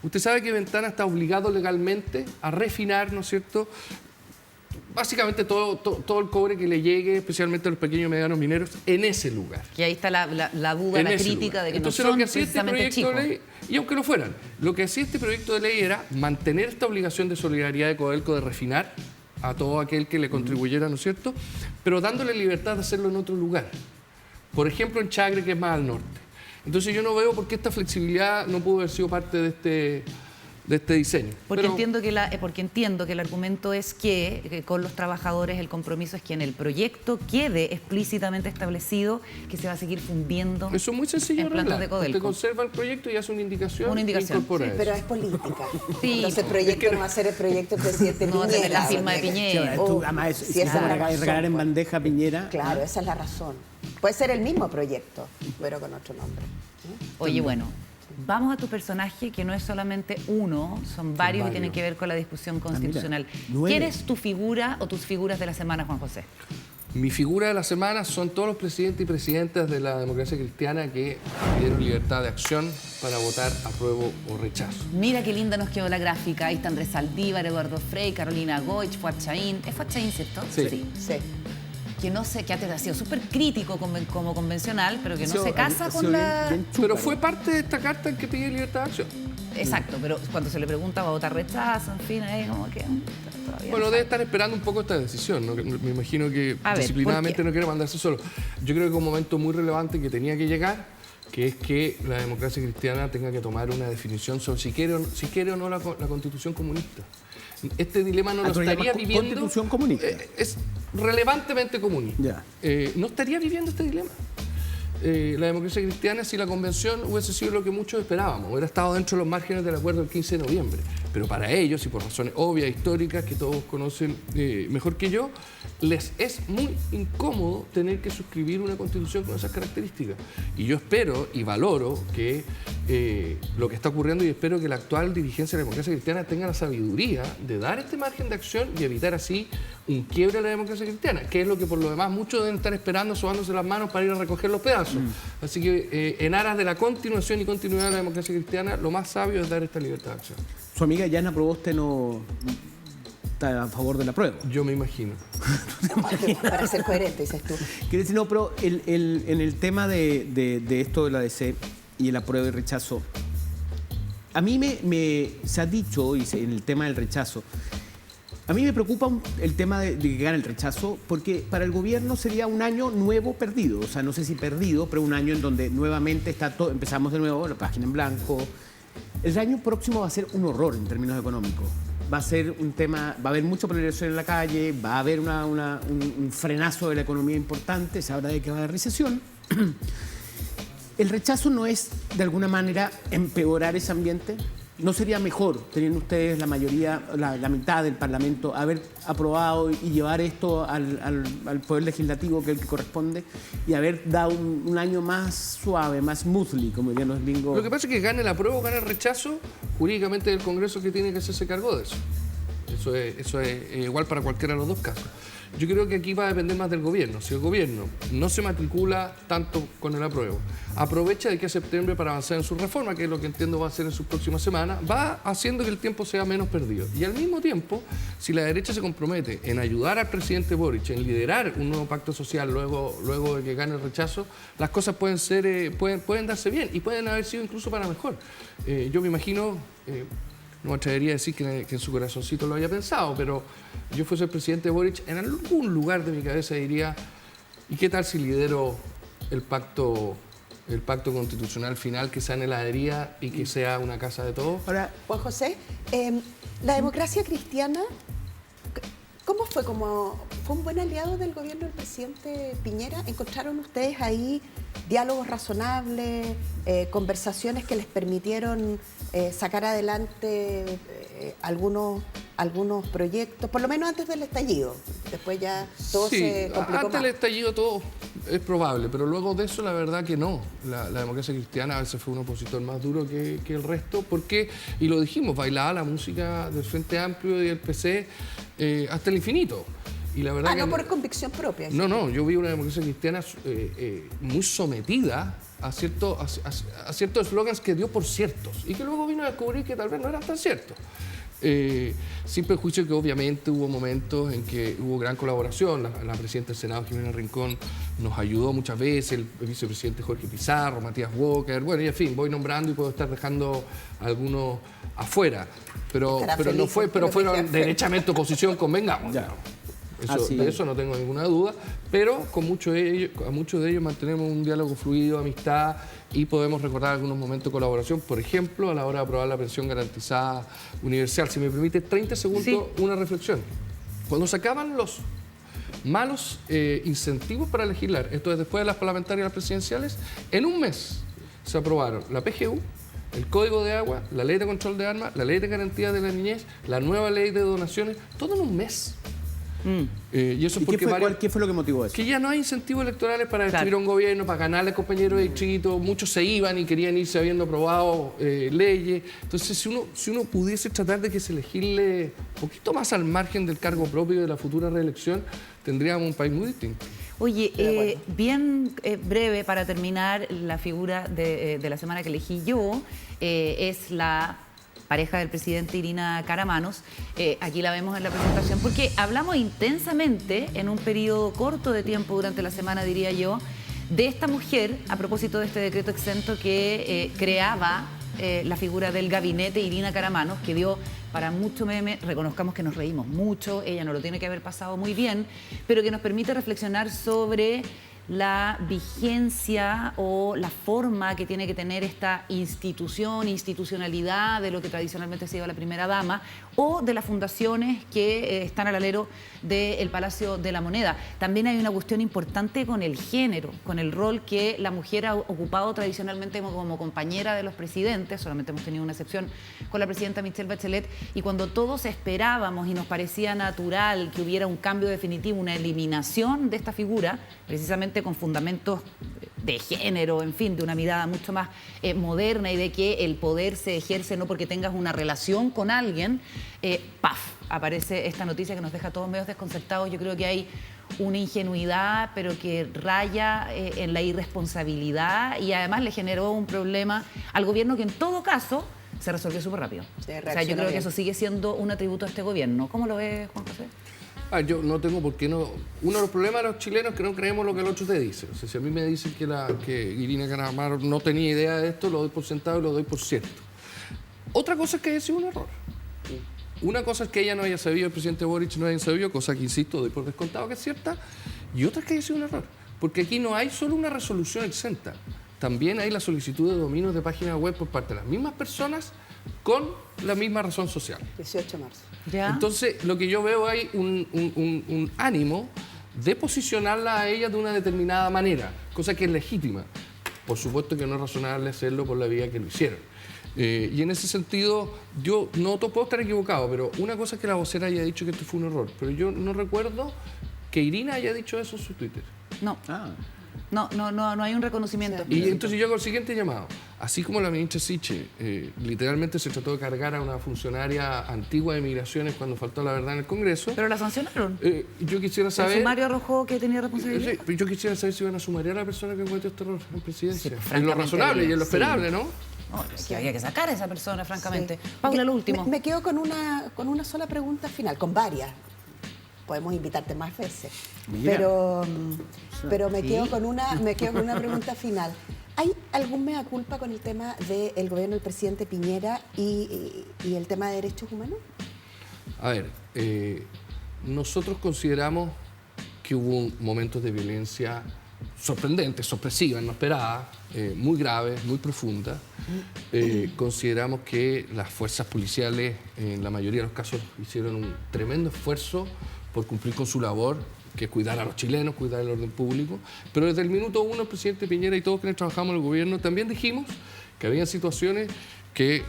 Usted sabe que Ventana está obligado legalmente a refinar, ¿no es cierto?, básicamente todo el cobre que le llegue, especialmente a los pequeños y medianos mineros, en ese lugar. Y ahí está la duda, la crítica de que entonces, no son lo que hacía este proyecto chicos. de ley, y aunque lo fueran, lo que hacía este proyecto de ley era mantener esta obligación de solidaridad de Codelco de refinar a todo aquel que le contribuyera, ¿no es cierto?, pero dándole libertad de hacerlo en otro lugar. Por ejemplo, en Chagre, que es más al norte. Entonces yo no veo por qué esta flexibilidad no pudo haber sido parte de este diseño. Porque entiendo que el argumento es que con los trabajadores el compromiso es que en el proyecto quede explícitamente establecido que se va a seguir fundiendo. Eso es muy sencillo en plantas de Codelco. Usted conserva el proyecto y hace una indicación. Sí, pero es política. Sí, entonces el proyecto no va a ser el proyecto del presidente no va a tener la firma de Piñera. Además, si esa es la razón, regalar en bandeja a Piñera. Claro, esa es la razón. Puede ser el mismo proyecto, pero con otro nombre. Oye, bueno, vamos a tu personaje, que no es solamente uno, son varios y tienen que ver con la discusión constitucional. ¿Quién es tu figura o tus figuras de la semana, Juan José? Mi figura de la semana son todos los presidentes y presidentas de la democracia cristiana que dieron libertad de acción para votar apruebo o rechazo. Mira qué linda nos quedó la gráfica. Ahí está Andrés Saldívar, Eduardo Frei, Carolina Goich, Fuad Chaín. ¿Es Fuad Chaín, cierto? Sí. Que no sé, que antes ha sido súper crítico como convencional, pero que no se casa con la... Pero fue parte de esta carta en que pide libertad de acción. Exacto, pero cuando se le pregunta va a votar rechazo, en fin, ahí como que... Bueno, debe estar esperando un poco esta decisión, ¿no? Me imagino que disciplinadamente no quiere mandarse solo. Yo creo que es un momento muy relevante que tenía que llegar, que es que la democracia cristiana tenga que tomar una definición sobre si quiere o no la constitución comunista. Este dilema no lo estaría viviendo... ¿Constitución comunista? Es relevantemente comunista. No estaría viviendo este dilema. La democracia cristiana, si la convención hubiese sido lo que muchos esperábamos, hubiera estado dentro de los márgenes del acuerdo del 15 de noviembre. Pero para ellos, y por razones obvias, históricas, que todos conocen mejor que yo, les es muy incómodo tener que suscribir una constitución con esas características. Y yo espero y valoro que lo que está ocurriendo, y espero que la actual dirigencia de la democracia cristiana tenga la sabiduría de dar este margen de acción y evitar así un quiebre de la democracia cristiana, que es lo que por lo demás muchos deben estar esperando, sobándose las manos para ir a recoger los pedazos. Así que en aras de la continuación y continuidad de la democracia cristiana, lo más sabio es dar esta libertad de acción. Su amiga Yana Proboste no está a favor de la prueba. Yo me imagino. Para ser coherente, dices tú. Quiero decir, no, pero en el tema de esto de la DC y el apruebo y rechazo, a mí se ha dicho, y en el tema del rechazo, a mí me preocupa el tema de que gane el rechazo, porque para el gobierno sería un año nuevo perdido. O sea, no sé si perdido, pero un año en donde nuevamente está todo, empezamos de nuevo, la página en blanco. El año próximo va a ser un horror en términos económicos. Va a ser un tema, va a haber mucha polarización en la calle, va a haber un frenazo de la economía importante, se habla de que va a haber recesión. ¿El rechazo no es, de alguna manera, empeorar ese ambiente? ¿No sería mejor, teniendo ustedes la mayoría, la mitad del Parlamento, haber aprobado y llevar esto al Poder Legislativo, que es el que corresponde, y haber dado un año más suave, más smoothly, como dirían los gringos? Lo que pasa es que gane el apruebo o gane el rechazo, jurídicamente el Congreso que tiene que hacerse cargo de eso. Eso es igual para cualquiera de los dos casos. Yo creo que aquí va a depender más del gobierno. Si el gobierno no se matricula tanto con el apruebo, aprovecha de que a septiembre para avanzar en su reforma, que es lo que entiendo va a hacer en sus próximas semanas, va haciendo que el tiempo sea menos perdido. Y al mismo tiempo, si la derecha se compromete en ayudar al presidente Boric, en liderar un nuevo pacto social luego de que gane el rechazo, las cosas pueden darse bien y pueden haber sido incluso para mejor. Yo me imagino... no me atrevería a decir que en su corazoncito lo haya pensado, pero yo fuese el presidente Boric, en algún lugar de mi cabeza diría, ¿y qué tal si lidero el pacto constitucional final, que sea en heladería y que sea una casa de todos? Ahora, Juan José, la democracia cristiana, ¿cómo fue? ¿Fue un buen aliado del gobierno del presidente Piñera? ¿Encontraron ustedes ahí diálogos razonables, conversaciones que les permitieron sacar adelante algunos proyectos, por lo menos antes del estallido? Después ya todo se complicó antes más. del estallido todo Es probable, pero luego de eso la verdad que no. La democracia cristiana a veces fue un opositor más duro que el resto, porque, y lo dijimos, bailaba la música del Frente Amplio y del PC hasta el infinito. Y la verdad no por convicción propia. No, yo vi una democracia cristiana muy sometida a ciertos eslogans que dio por ciertos y que luego vino a descubrir que tal vez no eran tan ciertos. Sin perjuicio que obviamente hubo momentos en que hubo gran colaboración. La presidenta del Senado, Jimena Rincón, nos ayudó muchas veces, el vicepresidente Jorge Pizarro, Matías Walker, bueno, y en fin, voy nombrando y puedo estar dejando algunos afuera. Pero fueron derechamente oposición, convengamos. De eso no tengo ninguna duda, pero a muchos de ellos mantenemos un diálogo fluido, amistad, y podemos recordar algunos momentos de colaboración, por ejemplo, a la hora de aprobar la pensión garantizada universal. Si me permite 30 segundos, sí. Una reflexión. Cuando se acaban los malos incentivos para legislar, esto es después de las parlamentarias y las presidenciales, en un mes se aprobaron la PGU, el Código de Agua, la Ley de Control de Armas, la Ley de Garantía de la Niñez, la nueva Ley de Donaciones, todo en un mes. Y eso porque ¿Qué fue lo que motivó eso? Que ya no hay incentivos electorales para destruir a un gobierno, para ganarle compañeros de distrito. Muchos se iban y querían irse habiendo aprobado leyes. Entonces, si uno pudiese tratar de que se legisle un poquito más al margen del cargo propio de la futura reelección, tendríamos un país muy distinto. Oye, bien breve para terminar, la figura de la semana que elegí yo es la pareja del presidente Irina Karamanos. Aquí la vemos en la presentación, porque hablamos intensamente en un periodo corto de tiempo durante la semana, diría yo, de esta mujer a propósito de este decreto exento que creaba la figura del gabinete Irina Karamanos, que dio para mucho meme. Reconozcamos que nos reímos mucho, ella no lo tiene que haber pasado muy bien, pero que nos permite reflexionar sobre la vigencia o la forma que tiene que tener esta institucionalidad de lo que tradicionalmente ha sido la primera dama, o de las fundaciones que están al alero del Palacio de la Moneda. También hay una cuestión importante con el género, con el rol que la mujer ha ocupado tradicionalmente como compañera de los presidentes. Solamente hemos tenido una excepción con la presidenta Michelle Bachelet, y cuando todos esperábamos y nos parecía natural que hubiera un cambio definitivo, una eliminación de esta figura, precisamente con fundamentos de género, en fin, de una mirada mucho más moderna, y de que el poder se ejerce no porque tengas una relación con alguien, aparece esta noticia que nos deja a todos medios desconcertados. Yo creo que hay una ingenuidad, pero que raya en la irresponsabilidad, y además le generó un problema al gobierno que en todo caso se resolvió súper rápido. O sea, yo creo que eso sigue siendo un atributo a este gobierno. ¿Cómo lo ves, Juan José? Yo no tengo por qué no. Uno de los problemas de los chilenos es que no creemos lo que el otro te dice. O sea, si a mí me dicen que Irina Karamanos no tenía idea de esto, lo doy por sentado y lo doy por cierto. Otra cosa es que haya sido un error. Una cosa es que ella no haya sabido, el presidente Boric no haya sabido, cosa que, insisto, doy por descontado que es cierta, y otra es que haya sido un error. Porque aquí no hay solo una resolución exenta, también hay la solicitud de dominios de páginas web por parte de las mismas personas con la misma razón social. 18 de marzo. ¿Ya? Entonces, lo que yo veo hay un ánimo de posicionarla a ella de una determinada manera, cosa que es legítima. Por supuesto que no es razonable hacerlo por la vía que lo hicieron. Y en ese sentido, yo no puedo estar equivocado, pero una cosa es que la vocera haya dicho que esto fue un error, pero yo no recuerdo que Irina haya dicho eso en su Twitter. No. No hay un reconocimiento. Sí. Y entonces yo hago el siguiente llamado. Así como la ministra Siche literalmente se trató de cargar a una funcionaria antigua de Migraciones cuando faltó la verdad en el Congreso. Pero la sancionaron. Yo quisiera saber... ¿El sumario arrojó que tenía responsabilidad? Sí, yo quisiera saber si van a sumariar a la persona que cometió este error en presidencia. Sí, en lo razonable y en lo esperable, ¿no? No, es que había que sacar a esa persona, francamente. Sí. Paula, lo último. Me quedo con una sola pregunta final, con varias. Podemos invitarte más veces. Pero me quedo con una pregunta final. ¿Hay algún mea culpa con el tema del gobierno del presidente Piñera y el tema de derechos humanos? A ver, nosotros consideramos que hubo momentos de violencia sorprendentes, sorpresivas, no esperadas, muy graves, muy profundas. Consideramos que las fuerzas policiales, en la mayoría de los casos, hicieron un tremendo esfuerzo por cumplir con su labor, que es cuidar a los chilenos, cuidar el orden público. Pero desde el minuto uno, el presidente Piñera y todos quienes trabajamos en el gobierno también dijimos que había situaciones que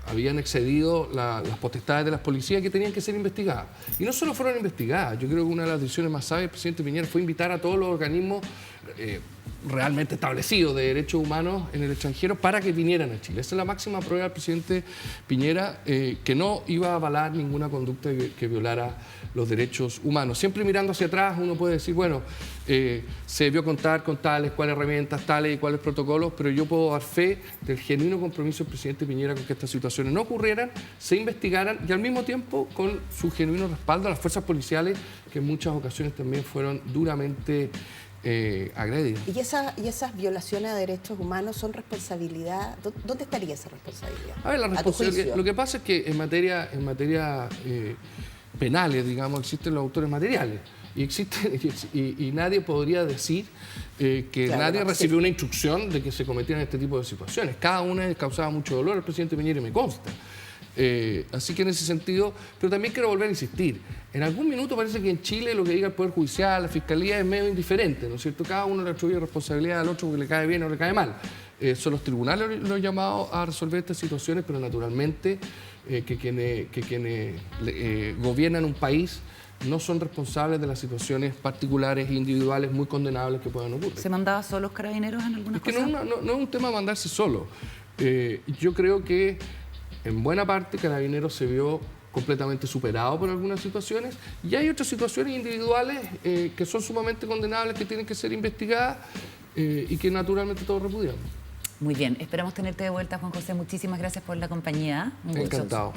habían excedido las potestades de las policías que tenían que ser investigadas. Y no solo fueron investigadas, yo creo que una de las decisiones más sabias del presidente Piñera fue invitar a todos los organismos realmente establecidos de derechos humanos en el extranjero para que vinieran a Chile. Esa es la máxima prueba del presidente Piñera, que no iba a avalar ninguna conducta que violara los derechos humanos. Siempre mirando hacia atrás uno puede decir, bueno, se debió contar con tales, cuáles herramientas, tales y cuáles protocolos, pero yo puedo dar fe del genuino compromiso del presidente Piñera con que estas situaciones no ocurrieran, se investigaran y al mismo tiempo con su genuino respaldo a las fuerzas policiales que en muchas ocasiones también fueron duramente agredidas. ¿Y esas violaciones a derechos humanos son responsabilidad? ¿Dónde estaría esa responsabilidad? A ver, la responsabilidad, lo que pasa es que en materia penales, digamos, existen los autores materiales y nadie podría decir que nadie recibió una instrucción de que se cometieran este tipo de situaciones. Cada una causaba mucho dolor al presidente Piñera y me consta. Así que en ese sentido, pero también quiero volver a insistir, en algún minuto parece que en Chile lo que diga el Poder Judicial, la Fiscalía es medio indiferente, ¿no es cierto? Cada uno le atribuye responsabilidad al otro porque le cae bien o le cae mal. Son los tribunales los llamados a resolver estas situaciones, pero naturalmente que quienes gobiernan un país no son responsables de las situaciones particulares e individuales muy condenables que puedan ocurrir. ¿Se mandaba solos Carabineros en algunas cosas? No es un tema de mandarse solo. Yo creo que en buena parte Carabineros se vio completamente superado por algunas situaciones y hay otras situaciones individuales que son sumamente condenables, que tienen que ser investigadas y que naturalmente todos repudiamos. Muy bien, esperamos tenerte de vuelta, Juan José. Muchísimas gracias por la compañía. Un gusto. Encantado.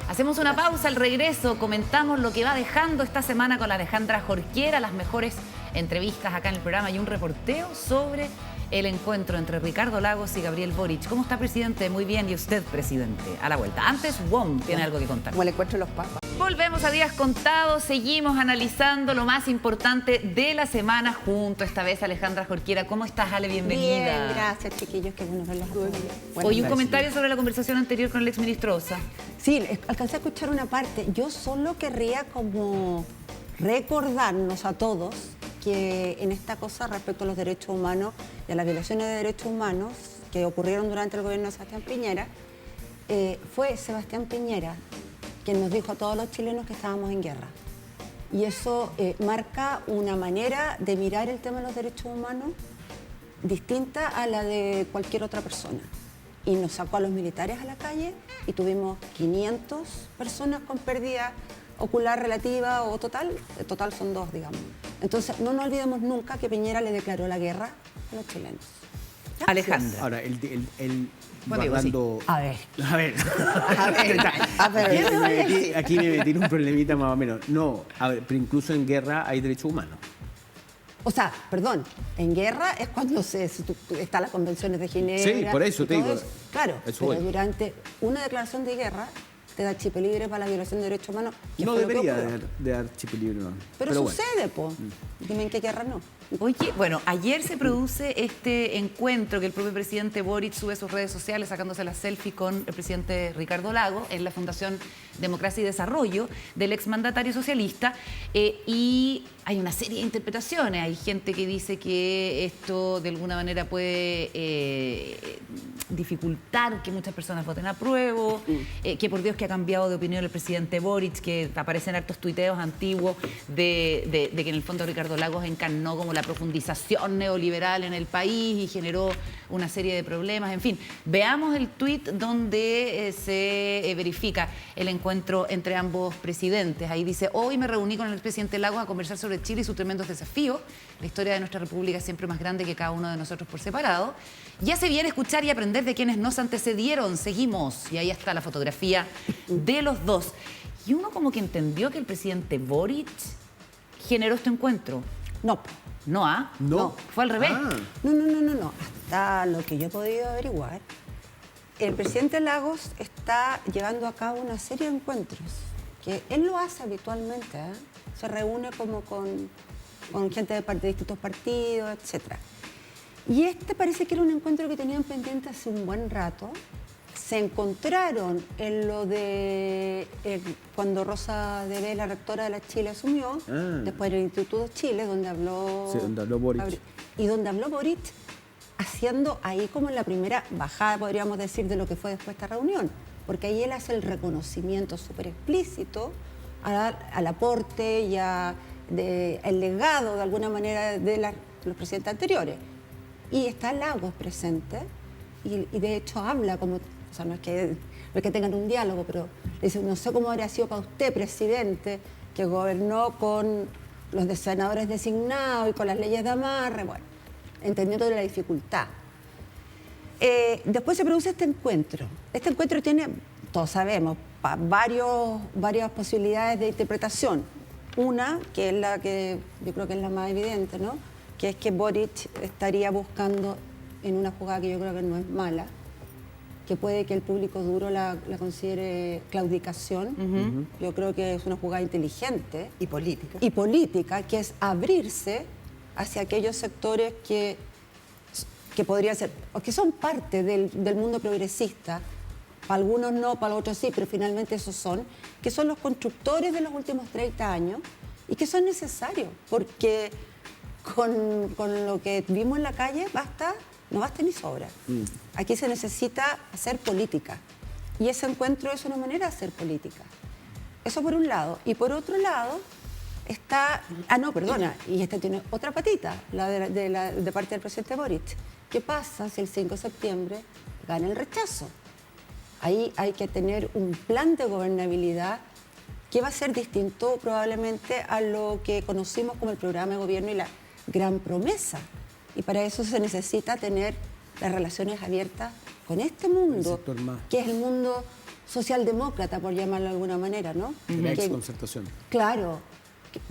Hacemos una pausa, al regreso comentamos lo que va dejando esta semana con la Alejandra Jorquera, las mejores entrevistas acá en el programa y un reporteo sobre el encuentro entre Ricardo Lagos y Gabriel Boric. ¿Cómo está, presidente? Muy bien. ¿Y usted, presidente? A la vuelta. Antes, WOM tiene algo que contar. Como el encuentro de los papas. Volvemos a Días Contados. Seguimos analizando lo más importante de la semana junto esta vez Alejandra Jorquera. ¿Cómo estás, Ale? Bienvenida. Bien, gracias, chiquillos. Qué bueno verlos. Hoy un comentario sobre la conversación anterior con el exministro Osa. Sí, alcancé a escuchar una parte. Yo solo querría como recordarnos a todos que en esta cosa respecto a los derechos humanos y a las violaciones de derechos humanos que ocurrieron durante el gobierno de Sebastián Piñera, fue Sebastián Piñera quien nos dijo a todos los chilenos que estábamos en guerra. Y eso marca una manera de mirar el tema de los derechos humanos distinta a la de cualquier otra persona. Y nos sacó a los militares a la calle y tuvimos 500 personas con pérdida ocular relativa o total. Total son 2, digamos. Entonces, no nos olvidemos nunca que Piñera le declaró la guerra a los chilenos. Gracias. Alejandra. Ahora, Bueno, guardando... sí. A ver. Aquí me metí en un problemita más o menos. No, a ver, pero incluso en guerra hay derechos humanos. O sea, perdón, en guerra es cuando están las convenciones de Ginebra. Sí, por eso te digo. Claro, eso pero durante una declaración de guerra te da chip libre para la violación de derechos humanos. No debería de dar chip libre, no. Pero sucede, po. Dime en qué guerra no. Oye, bueno, ayer se produce este encuentro que el propio presidente Boric sube a sus redes sociales sacándose la selfie con el presidente Ricardo Lagos en la Fundación Democracia y Desarrollo del exmandatario socialista y hay una serie de interpretaciones. Hay gente que dice que esto de alguna manera puede dificultar que muchas personas voten a prueba, que por Dios que ha cambiado de opinión el presidente Boric, que aparecen hartos tuiteos antiguos de que en el fondo Ricardo Lagos encarnó como la profundización neoliberal en el país y generó una serie de problemas. En fin, veamos el tuit donde se verifica el encuentro entre ambos presidentes. Ahí dice: hoy me reuní con el expresidente Lagos a conversar sobre Chile y sus tremendos desafíos. La historia de nuestra república es siempre más grande que cada uno de nosotros por separado. Ya se viene escuchar y aprender de quienes nos antecedieron. Seguimos. Y ahí está la fotografía de los dos. Y uno como que entendió que el presidente Boric generó este encuentro. No. ¿No, ah? No. Fue al revés. No. Hasta lo que yo he podido averiguar, el presidente Lagos está llevando a cabo una serie de encuentros que él lo hace habitualmente, ¿eh? Se reúne como con gente de distintos partidos, etc. Y este parece que era un encuentro que tenían pendiente hace un buen rato. Se encontraron en lo de cuando Rosa Debé, la rectora de la Chile, asumió, después del Instituto Chile, donde habló, donde habló Boric. Y donde habló Boric, haciendo ahí como la primera bajada, podríamos decir, de lo que fue después esta reunión. porque ahí él hace el reconocimiento súper explícito al aporte y el legado, de alguna manera, de los presidentes anteriores. Y está Lagos presente, y de hecho habla como, o sea, no es que tengan un diálogo, pero le dice, no sé cómo habría sido para usted, presidente, que gobernó con los senadores designados y con las leyes de amarre, bueno, entendiendo la dificultad. Después se produce este encuentro. Este encuentro tiene, todos sabemos, varias posibilidades de interpretación. Una, que es la que yo creo que es la más evidente, ¿no?, que es que Boric estaría buscando, en una jugada que yo creo que no es mala, que puede que el público duro la considere claudicación. Yo creo que es una jugada inteligente. Y política. Y política, que es abrirse hacia aquellos sectores que podrían ser, o que son parte del mundo progresista. Para algunos no, para otros sí, pero finalmente esos son, que son los constructores de los últimos 30 años y que son necesarios, porque con lo que vimos en la calle no basta ni sobra. Aquí se necesita hacer política, y ese encuentro es una manera de hacer política. Eso por un lado. Y por otro lado está, y esta tiene otra patita, la de parte del presidente Boric. ¿Qué pasa si el 5 de septiembre gana el rechazo? Ahí hay que tener un plan de gobernabilidad que va a ser distinto probablemente a lo que conocimos como el programa de gobierno y la gran promesa. Y para eso se necesita tener las relaciones abiertas con este mundo, que es el mundo socialdemócrata, por llamarlo de alguna manera, ¿no? La exconcertación. Claro,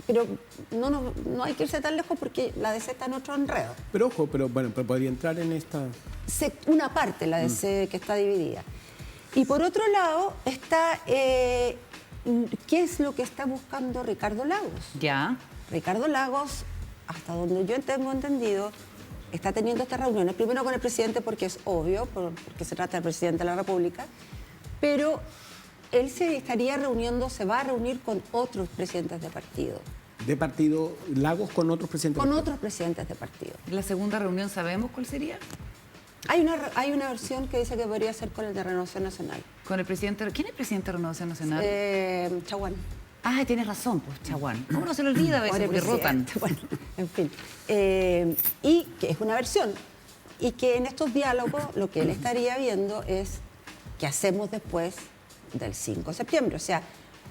pero no hay que irse tan lejos porque la DC está en otro enredo. Pero ojo, pero podría entrar en esta... Una parte, la DC, que está dividida. Y por otro lado está, ¿qué es lo que está buscando Ricardo Lagos? Ya. Ricardo Lagos, hasta donde yo tengo entendido, está teniendo estas reuniones, primero con el presidente porque es obvio, porque se trata del presidente de la República, pero él se va a reunir con otros presidentes de partido. ¿De partido Lagos con otros presidentes? Con otros presidentes de partido. ¿La segunda reunión sabemos cuál sería? Hay una versión que dice que podría ser con el de Renovación Nacional. Con el presidente... ¿Quién es el presidente de Renovación Nacional? Chaguán. Ah, tienes razón, pues Chaguán. ¿Cómo no se le olvida a veces porque rotan? Bueno, en fin. Y que es una versión. Y que en estos diálogos lo que él estaría viendo es qué hacemos después del 5 de septiembre. O sea,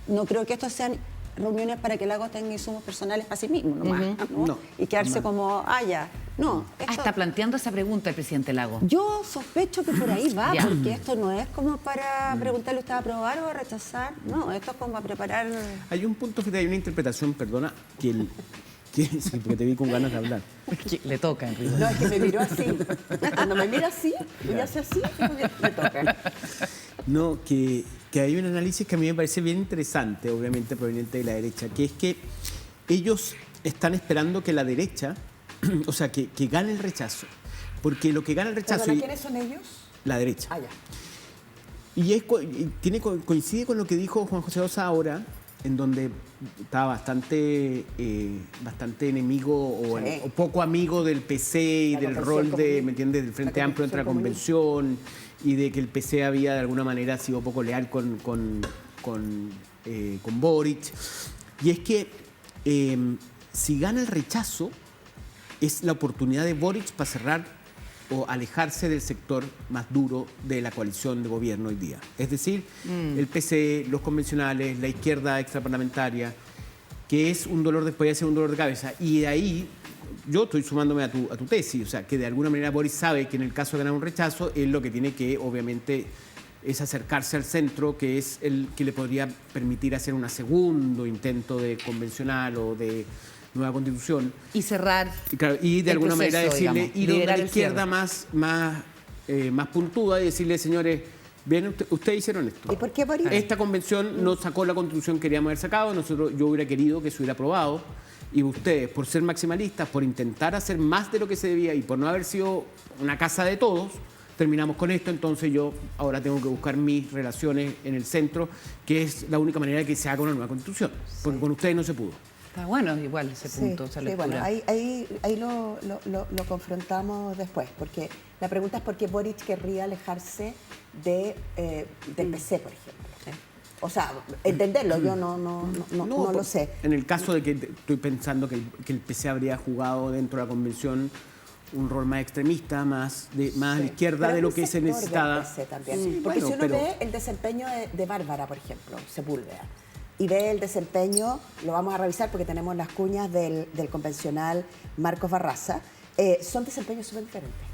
no creo que estos sean reuniones para que Lagos tenga insumos personales para sí mismo, nomás, ¿no? No, y quedarse como, ya. No. Está planteando esa pregunta el presidente Lagos. Yo sospecho que por ahí va, Ya. porque esto no es como para preguntarle usted a aprobar o a rechazar. No, esto es como para preparar... Hay un punto, hay una interpretación, perdona, sí, porque te vi con ganas de hablar. Le toca, Enrique. No, es que me miró así. Cuando me mira así, y hace así, me toca. No, que hay un análisis que a mí me parece bien interesante, obviamente proveniente de la derecha, que es que ellos están esperando que la derecha, o sea, que gane el rechazo. Porque lo que gana el rechazo... ¿Quiénes son ellos? La derecha. Ah, ya. Y coincide con lo que dijo Juan José Osa ahora, en donde estaba bastante enemigo o poco amigo del PC y del rol de, ¿me entiendes?, del Frente Amplio entre la Convención, y de que el PC había de alguna manera sido poco leal con Boric. Y es que si gana el rechazo, es la oportunidad de Boric para cerrar o alejarse del sector más duro de la coalición de gobierno hoy día. Es decir, el PC, los convencionales, la izquierda extraparlamentaria, que es un dolor podría ser un dolor de cabeza. Y de ahí yo estoy sumándome a tu tesis, o sea, que de alguna manera Boric sabe que en el caso de ganar un rechazo, él lo que tiene que, obviamente, es acercarse al centro, que es el que le podría permitir hacer un segundo intento de convencional o de nueva constitución. Y cerrar. Y de alguna manera decirle, digamos, ir a una izquierda más puntuda y decirle, señores, bien, ustedes hicieron esto. ¿Y por qué Boric? Esta convención no sacó la constitución que queríamos haber sacado, yo hubiera querido que se hubiera aprobado, y ustedes, por ser maximalistas, por intentar hacer más de lo que se debía y por no haber sido una casa de todos, terminamos con esto. Entonces yo ahora tengo que buscar mis relaciones en el centro, que es la única manera de que se haga una nueva constitución, porque con ustedes no se pudo. Está bueno igual ese punto, esa lectura. Bueno, ahí lo confrontamos después, porque la pregunta es por qué Boric querría alejarse del PC, por ejemplo. Sí. O sea, entenderlo, yo no lo sé. En el caso de que estoy pensando que el PC habría jugado dentro de la convención un rol más extremista, más a la izquierda de lo que se necesitaba. También. Porque si uno ve el desempeño de Bárbara, por ejemplo, Sepúlveda, y ve el desempeño, lo vamos a revisar porque tenemos las cuñas del convencional Marcos Barraza, son desempeños súper diferentes.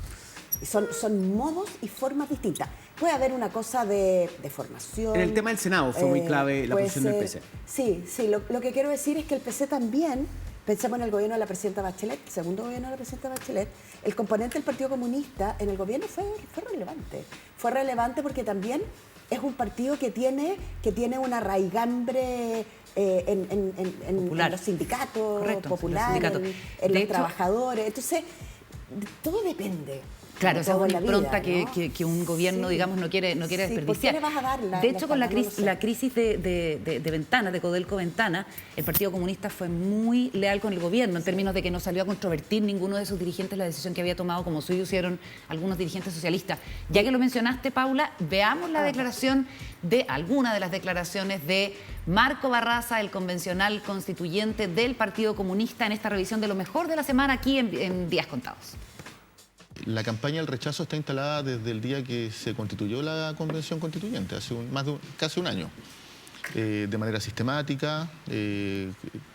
Son modos y formas distintas. Puede haber una cosa de formación. En el tema del Senado fue muy clave la posición del PC. Sí, lo que quiero decir es que el PC también, pensemos en el gobierno de la presidenta Bachelet, el segundo gobierno de la presidenta Bachelet, el componente del Partido Comunista en el gobierno fue relevante. Fue relevante porque también es un partido que tiene una raigambre en los sindicatos populares, en los trabajadores. Entonces, todo depende. Claro, esa es una impronta que un gobierno, digamos, no quiere desperdiciar. ¿Por qué le vas a dar de hecho, con la crisis de Ventana, de Codelco Ventana, el Partido Comunista fue muy leal con el gobierno en términos de que no salió a controvertir ninguno de sus dirigentes la decisión que había tomado, como suyo hicieron algunos dirigentes socialistas. Ya que lo mencionaste, Paula, veamos la declaración alguna de las declaraciones de Marco Barraza, el convencional constituyente del Partido Comunista, en esta revisión de lo mejor de la semana aquí en Días Contados. La campaña del rechazo está instalada desde el día que se constituyó la Convención Constituyente, hace casi un año, de manera sistemática,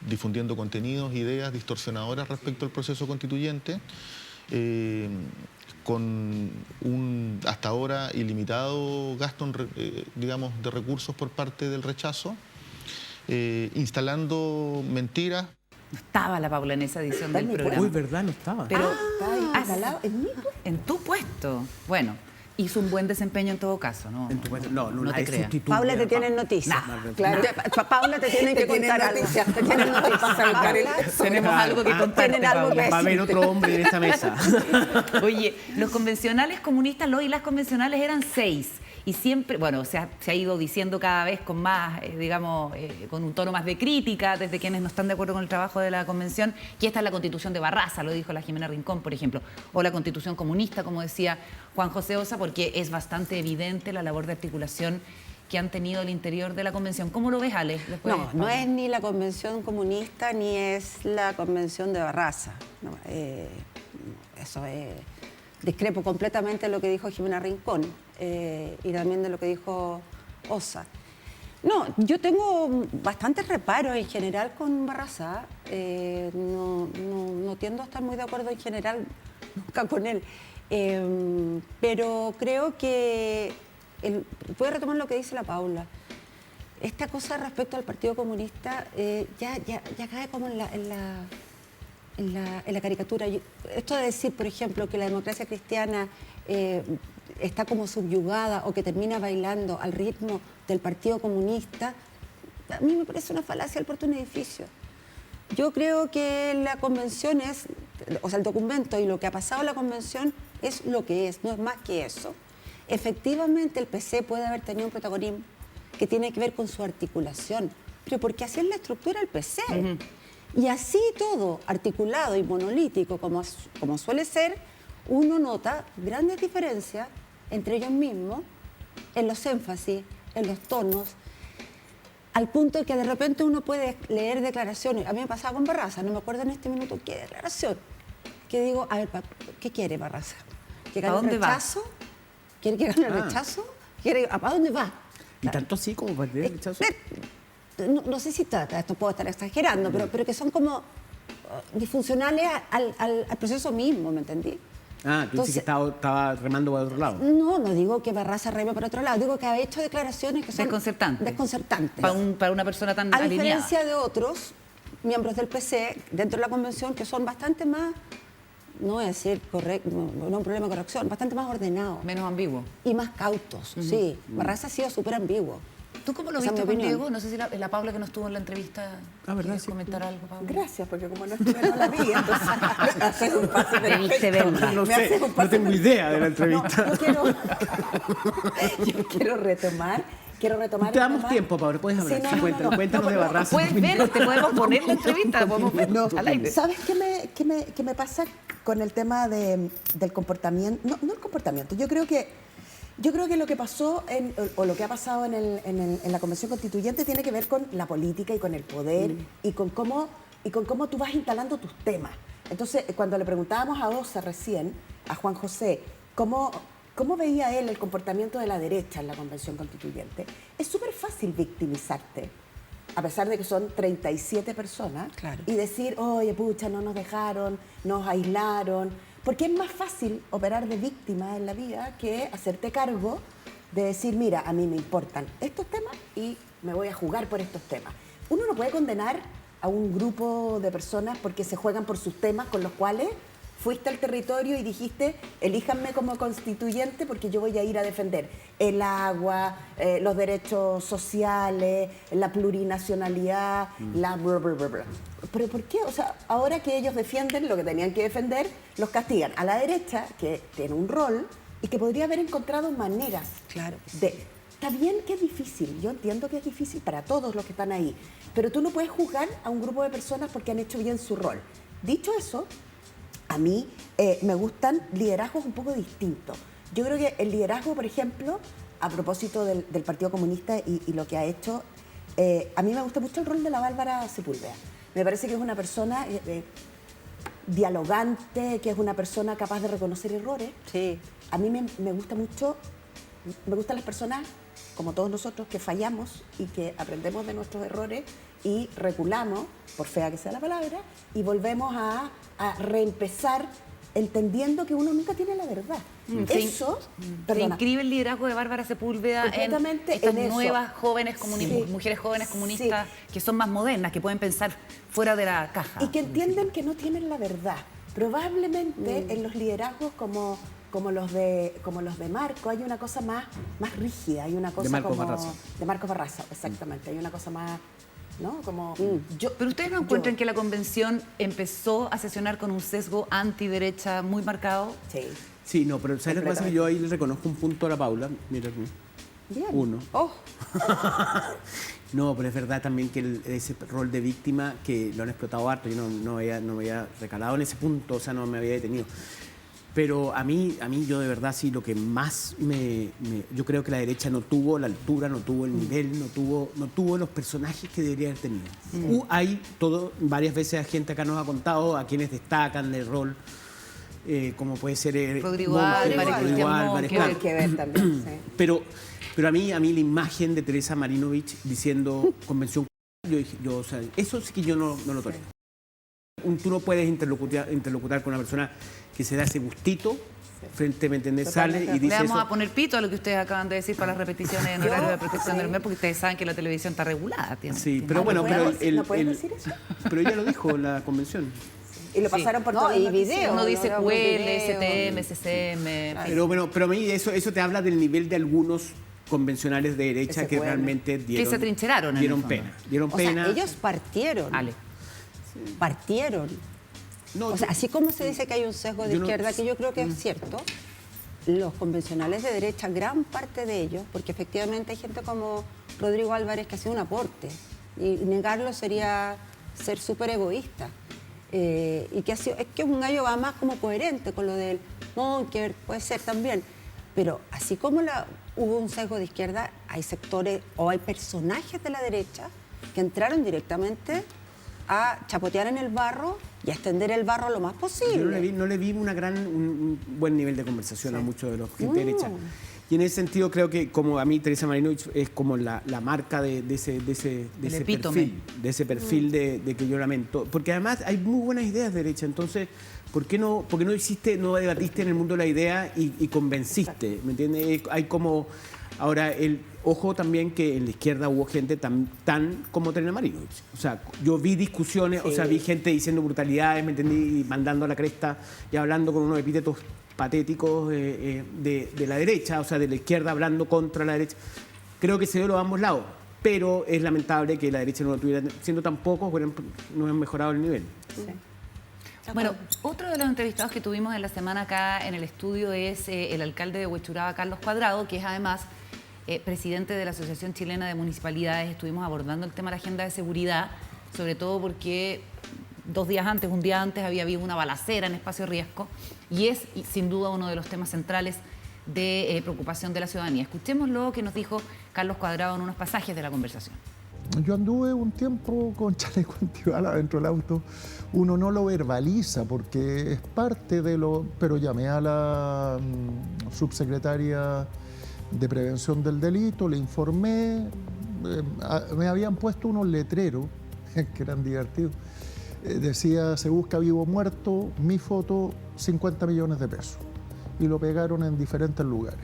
difundiendo contenidos, ideas distorsionadoras respecto al proceso constituyente, con un hasta ahora ilimitado gasto, digamos, de recursos por parte del rechazo, instalando mentiras. No estaba la Paula en esa edición del programa. Uy, ¿verdad? No estaba. Pero en tu puesto. Bueno, hizo un buen desempeño en todo caso, ¿no? En tu puesto. No te creas. Paula, te tienen noticias. Claro. Paula, te tienen que contar algo. Te tienen noticias. Tenemos algo que contarte, Paula. Va a haber otro hombre en esta mesa. Oye, los convencionales comunistas, los y las convencionales eran 6. Y siempre, bueno, se ha ido diciendo cada vez con más, digamos, con un tono más de crítica desde quienes no están de acuerdo con el trabajo de la convención, que esta es la Constitución de Barraza, lo dijo la Jimena Rincón, por ejemplo, o la Constitución comunista, como decía Juan José Osa, porque es bastante evidente la labor de articulación que han tenido al interior de la convención. ¿Cómo lo ves, Ale? No es ni la convención comunista ni es la convención de Barraza. No, eso es... Discrepo completamente de lo que dijo Jimena Rincón y también de lo que dijo Osa. No, yo tengo bastantes reparos en general con Barraza. No tiendo a estar muy de acuerdo en general nunca con él. Pero creo que... voy a retomar lo que dice la Paula. Esta cosa respecto al Partido Comunista ya cae como en la caricatura. Esto de decir, por ejemplo, que la democracia cristiana está como subyugada o que termina bailando al ritmo del Partido Comunista, a mí me parece una falacia al porte de un edificio. Yo creo que la convención el documento y lo que ha pasado en la convención es lo que es, no es más que eso. Efectivamente, el PC puede haber tenido un protagonismo que tiene que ver con su articulación, pero porque así es la estructura del PC. Y así todo, articulado y monolítico, como suele ser, uno nota grandes diferencias entre ellos mismos en los énfasis, en los tonos, al punto de que de repente uno puede leer declaraciones. A mí me pasaba con Barraza, no me acuerdo en este minuto qué declaración, que digo, a ver, ¿qué quiere Barraza? ¿Que gane el rechazo? ¿Quiere que gane el rechazo? ¿A dónde va? ¿Y tanto así como para el rechazo? No sé si esto puedo estar exagerando, pero que son como disfuncionales al proceso mismo, ¿me entendí? Tú dices que estaba remando para otro lado. No digo que Barraza reme para otro lado, digo que ha hecho declaraciones que son desconcertantes. Para una persona tan alineada. A diferencia de otros miembros del PC dentro de la convención que son bastante más, no voy a decir correcto, no es un problema de corrección, bastante más ordenados. Menos ambiguo. Y más cautos, sí. Barraza ha sido súper ambiguo. ¿Tú cómo lo viste con Diego? No sé si la Paula que no estuvo en la entrevista ¿quieres comentar algo, Paula? Gracias, porque como no estuve no la vi, entonces me haces un pase de viste verla. No tengo idea de la entrevista. Yo quiero retomar quiero retomar. Te damos tiempo, Pablo, puedes hablar. Sí, Cuéntanos de Barraza. Puedes ver, te podemos poner la entrevista, la podemos ver al aire. ¿Sabes qué me pasa con el tema del comportamiento? No el comportamiento, yo creo que lo que pasó o lo que ha pasado en la Convención Constituyente tiene que ver con la política y con el poder y con cómo tú vas instalando tus temas. Entonces, cuando le preguntábamos a Osa recién, a Juan José, ¿cómo veía él el comportamiento de la derecha en la Convención Constituyente? Es súper fácil victimizarte, a pesar de que son 37 personas, claro, y decir, oye, pucha, no nos dejaron, nos aislaron, porque es más fácil operar de víctima en la vida que hacerte cargo de decir, mira, a mí me importan estos temas y me voy a jugar por estos temas. Uno no puede condenar a un grupo de personas porque se juegan por sus temas con los cuales fuiste al territorio y dijiste, elíjanme como constituyente porque yo voy a ir a defender el agua, los derechos sociales, la plurinacionalidad, la bla, bla, bla, bla. ¿Pero por qué? O sea, ahora que ellos defienden lo que tenían que defender, los castigan. A la derecha, que tiene un rol y que podría haber encontrado maneras de... Está bien que es difícil, yo entiendo que es difícil para todos los que están ahí, pero tú no puedes juzgar a un grupo de personas porque han hecho bien su rol. Dicho eso, a mí me gustan liderazgos un poco distintos. Yo creo que el liderazgo, por ejemplo, a propósito del Partido Comunista y lo que ha hecho, a mí me gusta mucho el rol de la Bárbara Sepúlveda. Me parece que es una persona dialogante, que es una persona capaz de reconocer errores. Sí. A mí me gusta mucho, me gustan las personas, como todos nosotros, que fallamos y que aprendemos de nuestros errores y reculamos, por fea que sea la palabra, y volvemos a reempezar entendiendo que uno nunca tiene la verdad. Eso, Se inscribe el liderazgo de Bárbara Sepúlveda en estas nuevas jóvenes mujeres jóvenes comunistas que son más modernas, que pueden pensar fuera de la caja. Y que entienden que no tienen la verdad. Probablemente en los liderazgos como los de Marco hay una cosa más rígida, hay una cosa de Marcos Barraza. De Marcos Barraza, exactamente, hay una cosa más, ¿no? Como Pero ustedes no encuentran que la convención empezó a sesionar con un sesgo antiderecha muy marcado. Sí. Sí, no, pero ¿sabes lo que pasa? Que yo ahí le reconozco un punto a la Paula, mira tú. Bien. Uno. Oh. No, pero es verdad también que ese rol de víctima que lo han explotado harto, yo no me había recalado en ese punto, o sea, no me había detenido. Pero a mí yo de verdad sí, lo que más yo creo que la derecha no tuvo la altura, no tuvo el nivel, no tuvo los personajes que debería haber tenido. Hay varias veces gente acá nos ha contado a quienes destacan del rol, como puede ser Rodrigo Álvarez, hay que ver también, sí. Pero a mí la imagen de Teresa Marinovich diciendo convención, o sea, eso sí que yo no lo tolero. Tú no puedes interlocutar con una persona que se da ese gustito frente, ¿me entendés? Sale y dice Le vamos eso. a poner pito a lo que ustedes acaban de decir para las repeticiones en horario de protección del medio, porque ustedes saben que la televisión está regulada. Sí, pero bueno, ¿No puedes decir eso? pero ella lo dijo en la convención. Y lo pasaron por todo y video. Uno dice no, QL, video. STM, CCM. Pero bueno, pero a mí eso te habla del nivel de algunos convencionales de derecha que realmente Que se atrincheraron en dieron el fondo. pena. Dieron O pena. sea, ellos partieron. Ale. Partieron. No, O sea, así como se dice que hay un sesgo de izquierda, que yo creo que es cierto, los convencionales de derecha, gran parte de ellos, porque efectivamente hay gente como Rodrigo Álvarez que ha sido un aporte, y negarlo sería ser súper egoísta. Y que es que un gallo va más como coherente con lo del Monker, puede ser también. Pero así como hubo un sesgo de izquierda, hay sectores o hay personajes de la derecha que entraron directamente a chapotear en el barro y a extender el barro lo más posible. Yo no le vi un buen nivel de conversación a muchos de los gente de derecha. Y en ese sentido creo que como a mí Teresa Marinovich es como la marca de ese perfil de que yo lamento. Porque además hay muy buenas ideas de derecha, entonces ¿por qué no debatiste en el mundo de la idea y convenciste? ¿Me entiendes? Hay como... Ahora, ojo también que en la izquierda hubo gente tan como Teresa Marinovich. O sea, yo vi discusiones, o sea, vi gente diciendo brutalidades, ¿me entendí? Y mandando a la cresta y hablando con unos epítetos patéticos de la derecha, o sea, de la izquierda hablando contra la derecha. Creo que se dio de ambos lados, pero es lamentable que la derecha no lo tuviera, siendo tan pocos, no han mejorado el nivel. Sí. Bueno, otro de los entrevistados que tuvimos en la semana acá en el estudio es el alcalde de Huechuraba, Carlos Cuadrado, que es además presidente de la Asociación Chilena de Municipalidades, estuvimos abordando el tema de la agenda de seguridad, sobre todo porque un día antes había habido una balacera en Espacio Riesgo y es sin duda uno de los temas centrales de preocupación de la ciudadanía. Escuchemos lo que nos dijo Carlos Cuadrado en unos pasajes de la conversación. Yo anduve un tiempo con chaleco antibala dentro del auto. Uno no lo verbaliza porque es parte de lo... Pero llamé a la subsecretaria de Prevención del Delito, le informé, me habían puesto unos letreros que eran divertidos. Decía, se busca vivo o muerto, mi foto, 50 millones de pesos. Y lo pegaron en diferentes lugares.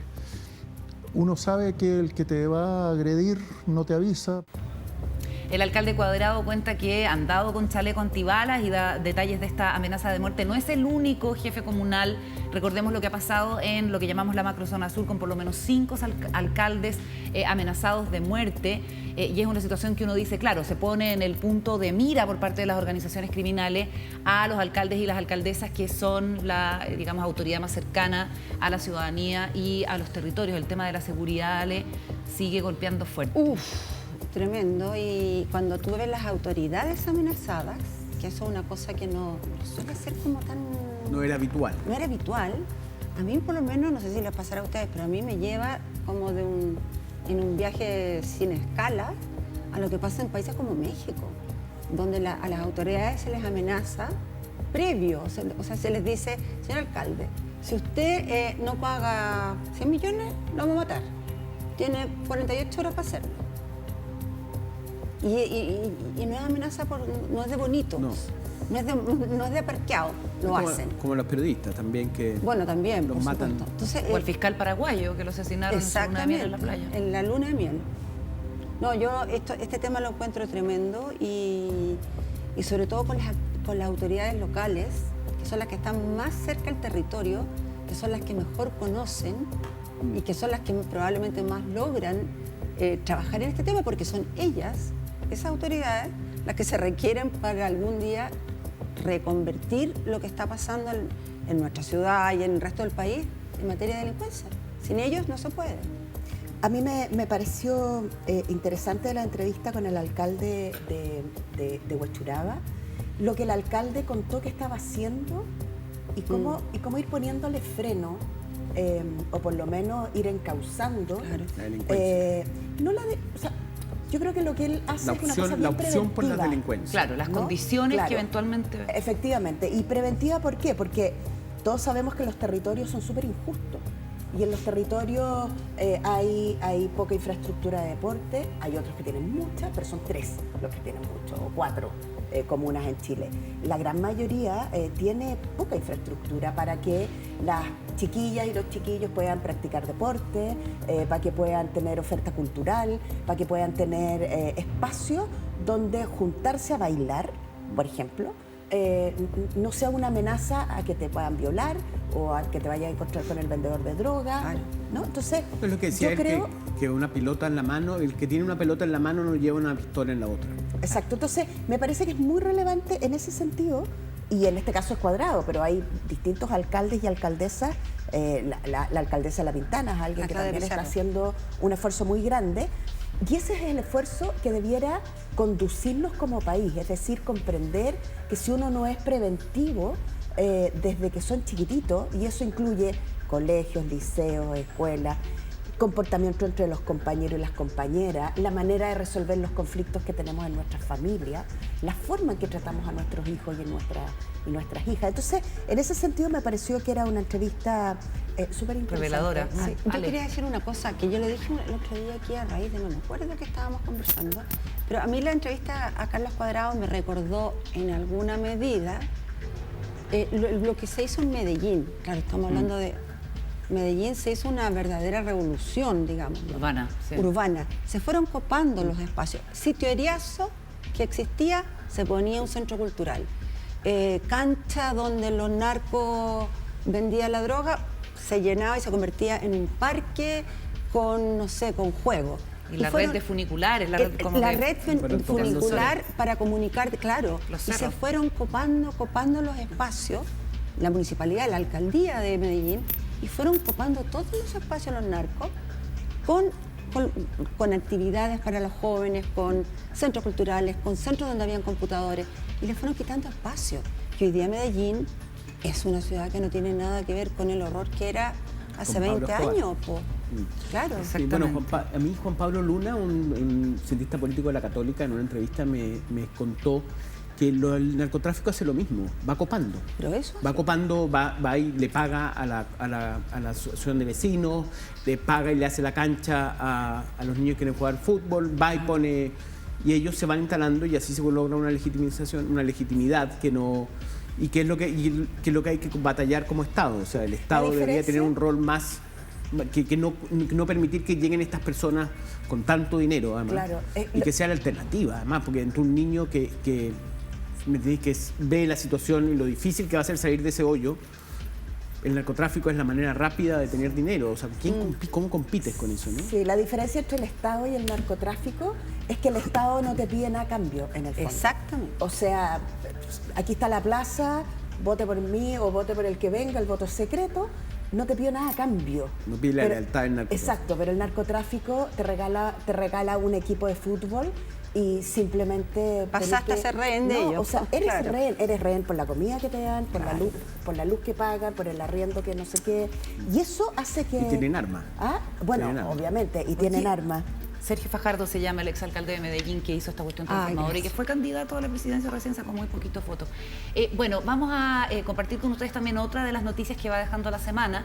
Uno sabe que el que te va a agredir no te avisa. El alcalde Cuadrado cuenta que ha andado con chaleco antibalas y da detalles de esta amenaza de muerte. No es el único jefe comunal. Recordemos lo que ha pasado en lo que llamamos la macrozona sur, con por lo menos 5 alcaldes amenazados de muerte. Y es una situación que uno dice, claro, se pone en el punto de mira por parte de las organizaciones criminales a los alcaldes y las alcaldesas que son la, digamos, autoridad más cercana a la ciudadanía y a los territorios. El tema de la seguridad, Ale, sigue golpeando fuerte. Tremendo. Y cuando tú ves las autoridades amenazadas, que eso es una cosa que no suele ser como tan... No era habitual. No era habitual. A mí por lo menos, no sé si les pasará a ustedes, pero a mí me lleva como en un viaje sin escala a lo que pasa en países como México, donde a las autoridades se les amenaza previo. O sea, se les dice, señor alcalde, si usted no paga 100 millones, lo vamos a matar. Tiene 48 horas para hacerlo. Y no es amenaza, no es de bonitos, no es de parqueado, hacen. Como los periodistas también que también, los matan. Entonces, o el fiscal paraguayo que lo asesinaron en la luna de miel en la playa. En la luna de miel. No, yo este tema lo encuentro tremendo y sobre todo con las autoridades locales, que son las que están más cerca del territorio, que son las que mejor conocen y que son las que probablemente más logran trabajar en este tema, porque son ellas, esas autoridades, las que se requieren para algún día reconvertir lo que está pasando en nuestra ciudad y en el resto del país en materia de delincuencia. Sin ellos no se puede. A mí me pareció interesante la entrevista con el alcalde de Huechuraba, lo que el alcalde contó que estaba haciendo y cómo ir poniéndole freno, o por lo menos ir encauzando. Claro. La delincuencia. Yo creo que lo que él hace es una cosa bien la opción preventiva. Por la delincuencia. Claro, las condiciones que eventualmente... Efectivamente. ¿Y preventiva por qué? Porque todos sabemos que los territorios son súper injustos. Y en los territorios hay poca infraestructura de deporte, hay otros que tienen mucha, pero son 3 los que tienen mucho, o 4 comunas en Chile. La gran mayoría tiene poca infraestructura para que las chiquillas y los chiquillos puedan practicar deporte, para que puedan tener oferta cultural, para que puedan tener espacios donde juntarse a bailar, por ejemplo. No sea una amenaza a que te puedan violar o a que te vayas a encontrar con el vendedor de droga, ¿no? Entonces, es lo que decía, yo creo que una pelota en la mano, el que tiene una pelota en la mano no lleva una pistola en la otra. Exacto, entonces me parece que es muy relevante en ese sentido, y en este caso es Cuadrado, pero hay distintos alcaldes y alcaldesas, la alcaldesa de La Pintana es alguien que también está haciendo un esfuerzo muy grande. Y ese es el esfuerzo que debiera conducirnos como país, es decir, comprender que si uno no es preventivo desde que son chiquititos, y eso incluye colegios, liceos, escuelas, comportamiento entre los compañeros y las compañeras, la manera de resolver los conflictos que tenemos en nuestras familias, la forma en que tratamos a nuestros hijos y nuestras hijas. Entonces, en ese sentido me pareció que era una entrevista súper interesante. Reveladora. Sí. Yo quería decir una cosa que yo le dije el otro día aquí a raíz de, no me acuerdo que estábamos conversando, pero a mí la entrevista a Carlos Cuadrado me recordó en alguna medida lo que se hizo en Medellín. Claro, estamos hablando de Medellín, se hizo una verdadera revolución, digamos. Urbana. Sí. Urbana. Se fueron copando los espacios. Sitio Eriazo, que existía, se ponía un centro cultural. Cancha donde los narcos vendían la droga, se llenaba y se convertía en un parque con, no sé, con juegos. Y la red de funiculares, la red funicular para comunicar, claro. Y se fueron copando los espacios, la municipalidad, la alcaldía de Medellín, y fueron copando todos los espacios los narcos con con actividades para los jóvenes, con centros culturales, con centros donde habían computadores, y le fueron quitando espacio. Y hoy día Medellín es una ciudad que no tiene nada que ver con el horror que era hace 20 años. Claro. Sí, bueno, a mí Juan Pablo Luna, un cientista político de la Católica, en una entrevista me contó que el narcotráfico hace lo mismo, va copando. ¿Pero eso? Va copando, va y le paga a la asociación de vecinos, le paga y le hace la cancha a los niños que quieren jugar fútbol, va y pone... Y ellos se van instalando y así se logra una legitimidad que no... Y que es lo que hay que batallar como Estado. O sea, el Estado debería tener un rol más... Que no permitir que lleguen estas personas con tanto dinero, además. Claro, y que sea la alternativa, además, porque entre un niño que ve la situación y lo difícil que va a ser salir de ese hoyo, el narcotráfico es la manera rápida de tener dinero. O sea, ¿cómo compites con eso, no? Sí, la diferencia entre el Estado y el narcotráfico es que el Estado no te pide nada a cambio, en el fondo. Exactamente. O sea, aquí está la plaza, vote por mí o vote por el que venga, el voto es secreto, no te pido nada a cambio. No pide la lealtad del narcotráfico. Exacto, pero el narcotráfico te regala un equipo de fútbol y simplemente... Pasaste a ser rehén de ellos. O sea, eres rehén por la comida que te dan, por la luz que pagan, por el arriendo que no sé qué. Y eso hace que... Y tienen armas. ¿Ah? Bueno, obviamente, y tienen armas. Sergio Fajardo se llama, el exalcalde de Medellín, que hizo esta cuestión transformadora y que fue candidato a la presidencia recién, sacó muy poquitos votos. Bueno, vamos a compartir con ustedes también otra de las noticias que va dejando la semana,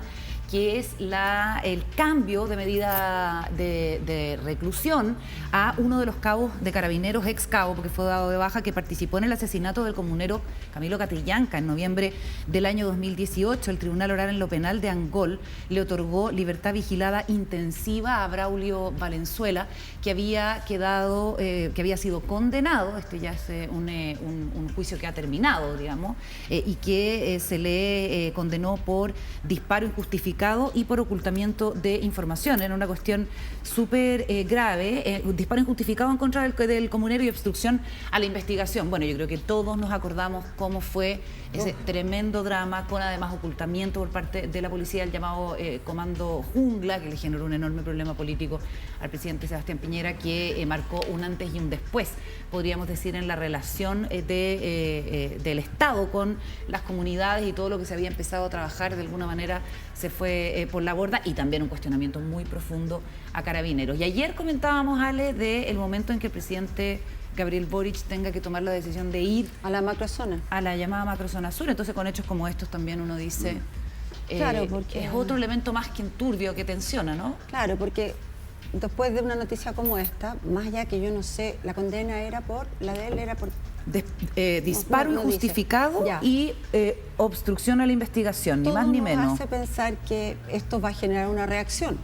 que es el cambio de medida de reclusión a uno de los cabos de Carabineros, ex cabo, porque fue dado de baja, que participó en el asesinato del comunero Camilo Catrillanca en noviembre del año 2018. El Tribunal Oral en lo Penal de Angol le otorgó libertad vigilada intensiva a Braulio Valenzuela, que había sido condenado, este ya es un juicio que ha terminado, digamos, y que se le condenó por disparo injustificado y por ocultamiento de información. Era una cuestión súper grave, disparo injustificado en contra del comunero y obstrucción a la investigación. Bueno, yo creo que todos nos acordamos cómo fue ese tremendo drama, con además ocultamiento por parte de la policía, el llamado Comando Jungla, que le generó un enorme problema político al presidente Sebastián Piñera, que marcó un antes y un después, podríamos decir, en la relación del Estado con las comunidades, y todo lo que se había empezado a trabajar de alguna manera se fue por la borda, y también un cuestionamiento muy profundo a Carabineros. Y ayer comentábamos, Ale, del momento en que el presidente Gabriel Boric tenga que tomar la decisión de ir a la macrozona, a la llamada macrozona sur. Entonces, con hechos como estos también uno dice, claro, porque es otro elemento más que enturbio, que tensiona, ¿no? Claro, porque después de una noticia como esta, más allá que yo no sé, la condena la de él era por... disparo injustificado y obstrucción a la investigación, ni más ni menos. Todo nos hace pensar que esto va a generar una reacción,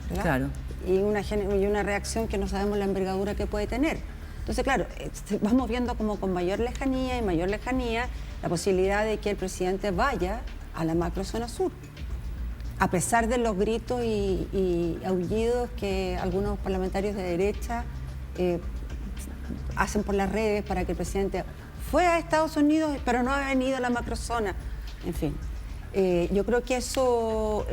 ¿verdad? Claro. Y una reacción que no sabemos la envergadura que puede tener. Entonces, claro, vamos viendo como con mayor lejanía la posibilidad de que el presidente vaya a la macrozona sur, a pesar de los gritos y aullidos que algunos parlamentarios de derecha hacen por las redes para que el presidente fue a Estados Unidos, pero no ha venido a la macrozona. En fin, yo creo que eso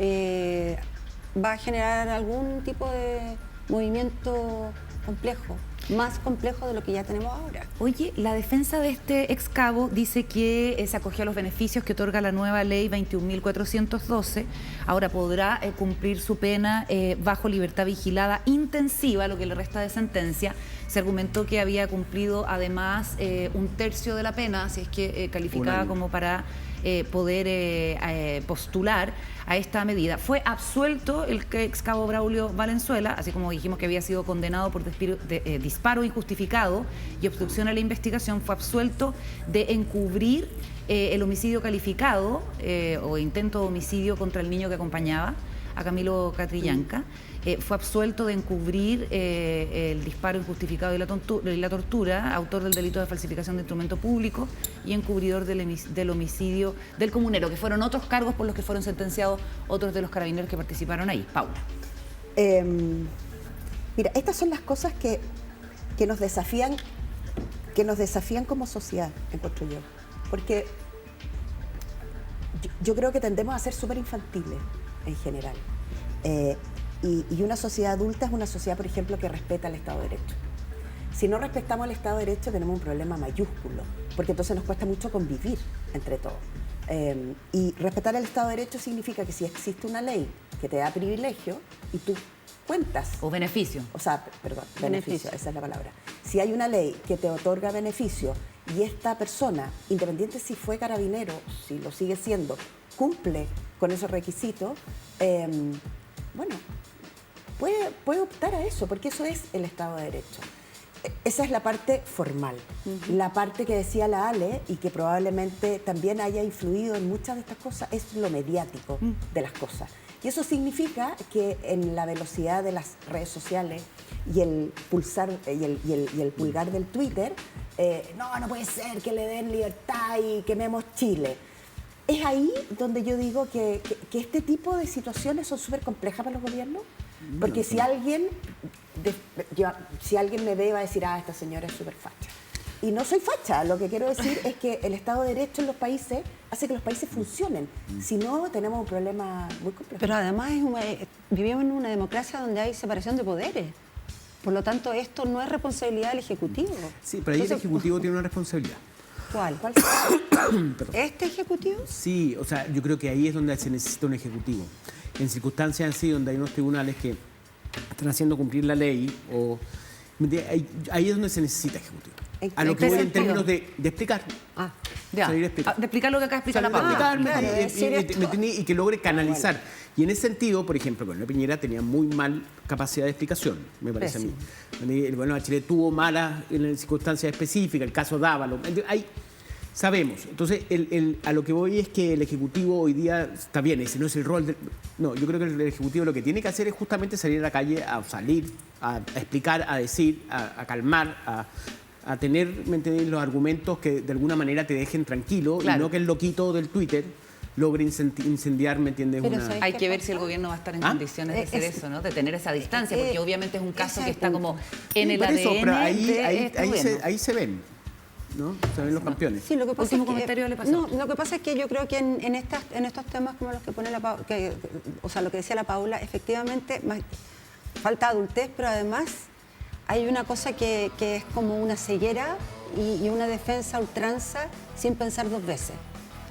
va a generar algún tipo de movimiento complejo, más complejo de lo que ya tenemos ahora. Oye, la defensa de este ex cabo dice que se acogió a los beneficios que otorga la nueva ley 21.412. Ahora podrá cumplir su pena bajo libertad vigilada intensiva, lo que le resta de sentencia. Se argumentó que había cumplido además un tercio de la pena, si es que calificaba como para poder postular a esta medida. Fue absuelto el ex cabo Braulio Valenzuela, así como dijimos que había sido condenado por disparo injustificado y obstrucción a la investigación. Fue absuelto de encubrir el homicidio calificado o intento de homicidio contra el niño que acompañaba a Camilo Catrillanca. Fue absuelto de encubrir el disparo injustificado y la tortura, autor del delito de falsificación de instrumento público y encubridor del homicidio del comunero, que fueron otros cargos por los que fueron sentenciados otros de los carabineros que participaron ahí. Paula. Mira, estas son las cosas que nos desafían como sociedad, encuentro yo. Porque yo creo que tendemos a ser súper infantiles en general. Y una sociedad adulta es una sociedad, por ejemplo, que respeta el Estado de Derecho. Si no respetamos el Estado de Derecho, tenemos un problema mayúsculo, porque entonces nos cuesta mucho convivir entre todos. Y respetar el Estado de Derecho significa que si existe una ley que te da privilegio y tú cuentas... O beneficio. O sea, perdón, beneficio, esa es la palabra. Si hay una ley que te otorga beneficio y esta persona, independiente si fue carabinero, si lo sigue siendo, cumple con esos requisitos, bueno, puede optar a eso, porque eso es el Estado de Derecho. Esa es la parte formal. La parte que decía la Ale y que probablemente también haya influido en muchas de estas cosas es lo mediático de las cosas. Y eso significa que en la velocidad de las redes sociales y el pulgar del Twitter, no puede ser que le den libertad y quememos Chile. Es ahí donde yo digo que este tipo de situaciones son súper complejas para los gobiernos, porque si alguien me ve va a decir, esta señora es súper facha. Y no soy facha, lo que quiero decir es que el Estado de Derecho en los países hace que los países funcionen. Si no, tenemos un problema muy complejo. Pero además vivimos en una democracia donde hay separación de poderes. Por lo tanto, esto no es responsabilidad del Ejecutivo. Sí, pero ahí el Ejecutivo tiene una responsabilidad. ¿Cuál? ¿Este Ejecutivo? Sí, o sea, yo creo que ahí es donde se necesita un Ejecutivo. En circunstancias así, donde hay unos tribunales que están haciendo cumplir la ley, ahí es donde se necesita Ejecutivo. A lo que voy en términos de explicar. Ya. Salir a explicar. De explicar lo que acá explica la Paula. Y que logre canalizar. Y en ese sentido, por ejemplo, bueno, Piñera tenía muy mal capacidad de explicación, me parece a mí. Bueno, Bachelet tuvo malas en circunstancias específicas, el caso Dávalo. Ahí sabemos. Entonces, a lo que voy es que el Ejecutivo hoy día está bien, ese no es el rol del... No, yo creo que el Ejecutivo lo que tiene que hacer es justamente salir a la calle a explicar, a decir, a calmar, a tener, ¿me entendés?, los argumentos que de alguna manera te dejen tranquilo, claro, y no que el loquito del Twitter logre incendiar, ¿me entiendes? Hay que ver si el gobierno va a estar en condiciones de hacer eso, ¿no? De tener esa distancia, porque obviamente es un caso que está como en el ADN. Pero ahí se ven, ¿no? Se ven los campeones. Sí, lo que pasa comentario le pasó. No, lo que pasa es que yo creo que en estos temas como los que pone o sea, lo que decía la Paula, efectivamente falta adultez, pero además hay una cosa que es como una ceguera y una defensa a ultranza sin pensar dos veces.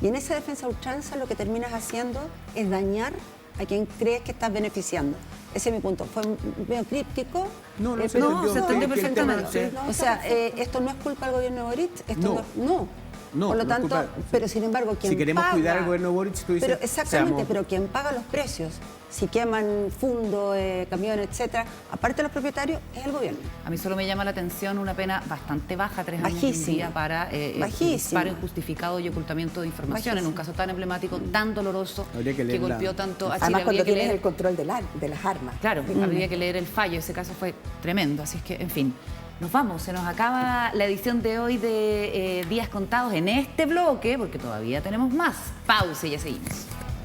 Y en esa defensa a ultranza lo que terminas haciendo es dañar a quien crees que estás beneficiando. Ese es mi punto. Fue medio críptico. No, se entendió perfectamente. O sea, esto no es culpa del gobierno de Boric. No, por lo tanto, pero sin embargo, quien si queremos paga, cuidar al gobierno de Boric, tú dices, pero exactamente, pero quien paga los precios, si queman fundos, camiones, etcétera, aparte de los propietarios, es el gobierno. A mí solo me llama la atención una pena bastante baja, 3 años y un día para disparo injustificado y ocultamiento de información en un caso tan emblemático, tan doloroso, que golpeó tanto a Chile. Además, cuando tienes el control de las armas. Claro, habría que leer el fallo. Ese caso fue tremendo, así es que, en fin. Nos vamos, se nos acaba la edición de hoy de Días Contados en este bloque, porque todavía tenemos más. Pausa y ya seguimos.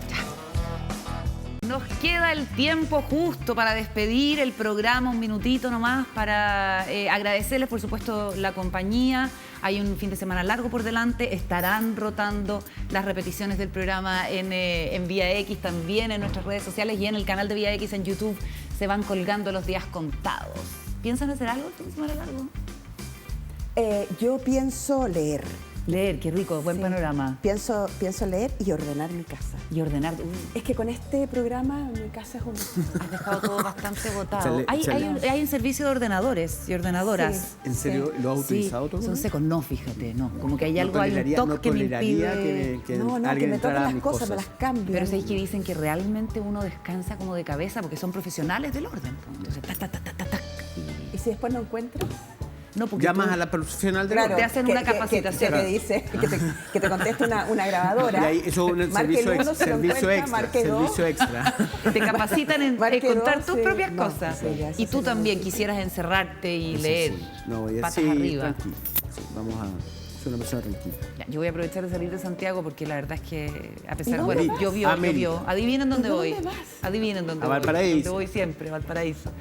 Ya. Nos queda el tiempo justo para despedir el programa, un minutito nomás, para agradecerles, por supuesto, la compañía. Hay un fin de semana largo por delante, estarán rotando las repeticiones del programa en Vía X, también en nuestras redes sociales y en el canal de Vía X en YouTube se van colgando los días contados. ¿Piensan hacer algo el fin de semana largo? Yo pienso leer. Leer, qué rico, buen panorama. Pienso leer y ordenar mi casa. Y ordenar. Es que con este programa mi casa es un... Has dejado todo bastante botado. Hay un servicio de ordenadores y ordenadoras. Sí. ¿En serio? ¿Lo has utilizado todo? Son secos. No, fíjate, no. Como que hay algo, hay un toque que me impide... que me toquen las cosas, me las cambio. Pero es que dicen que realmente uno descansa como de cabeza porque son profesionales del orden. Entonces, ¿Y si después no encuentras? No, porque llamas a la profesional de te hacen una capacitación. Que te dice, que te conteste una grabadora. Y ahí, eso es un servicio extra. Te capacitan en contar tus propias no, cosas. Sí, y tú también quisieras encerrarte y leer patas arriba. Sí, vamos a ser una persona tranquila. Ya, yo voy a aprovechar de salir de Santiago porque la verdad es que, a pesar de... Bueno, llovió. Adivinen dónde voy. Adivinen dónde voy. A Valparaíso. Donde voy siempre, Valparaíso.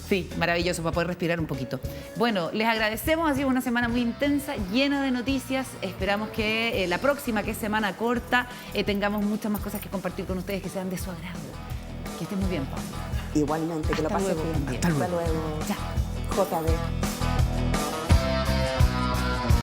Sí, maravilloso, para poder respirar un poquito. Bueno, les agradecemos, ha sido una semana muy intensa, llena de noticias. Esperamos que la próxima, que es semana corta, tengamos muchas más cosas que compartir con ustedes que sean de su agrado. Que estés muy bien, Pablo. Igualmente, que lo Hasta pase luego. bien. Hasta luego. Hasta luego. Chao. JD.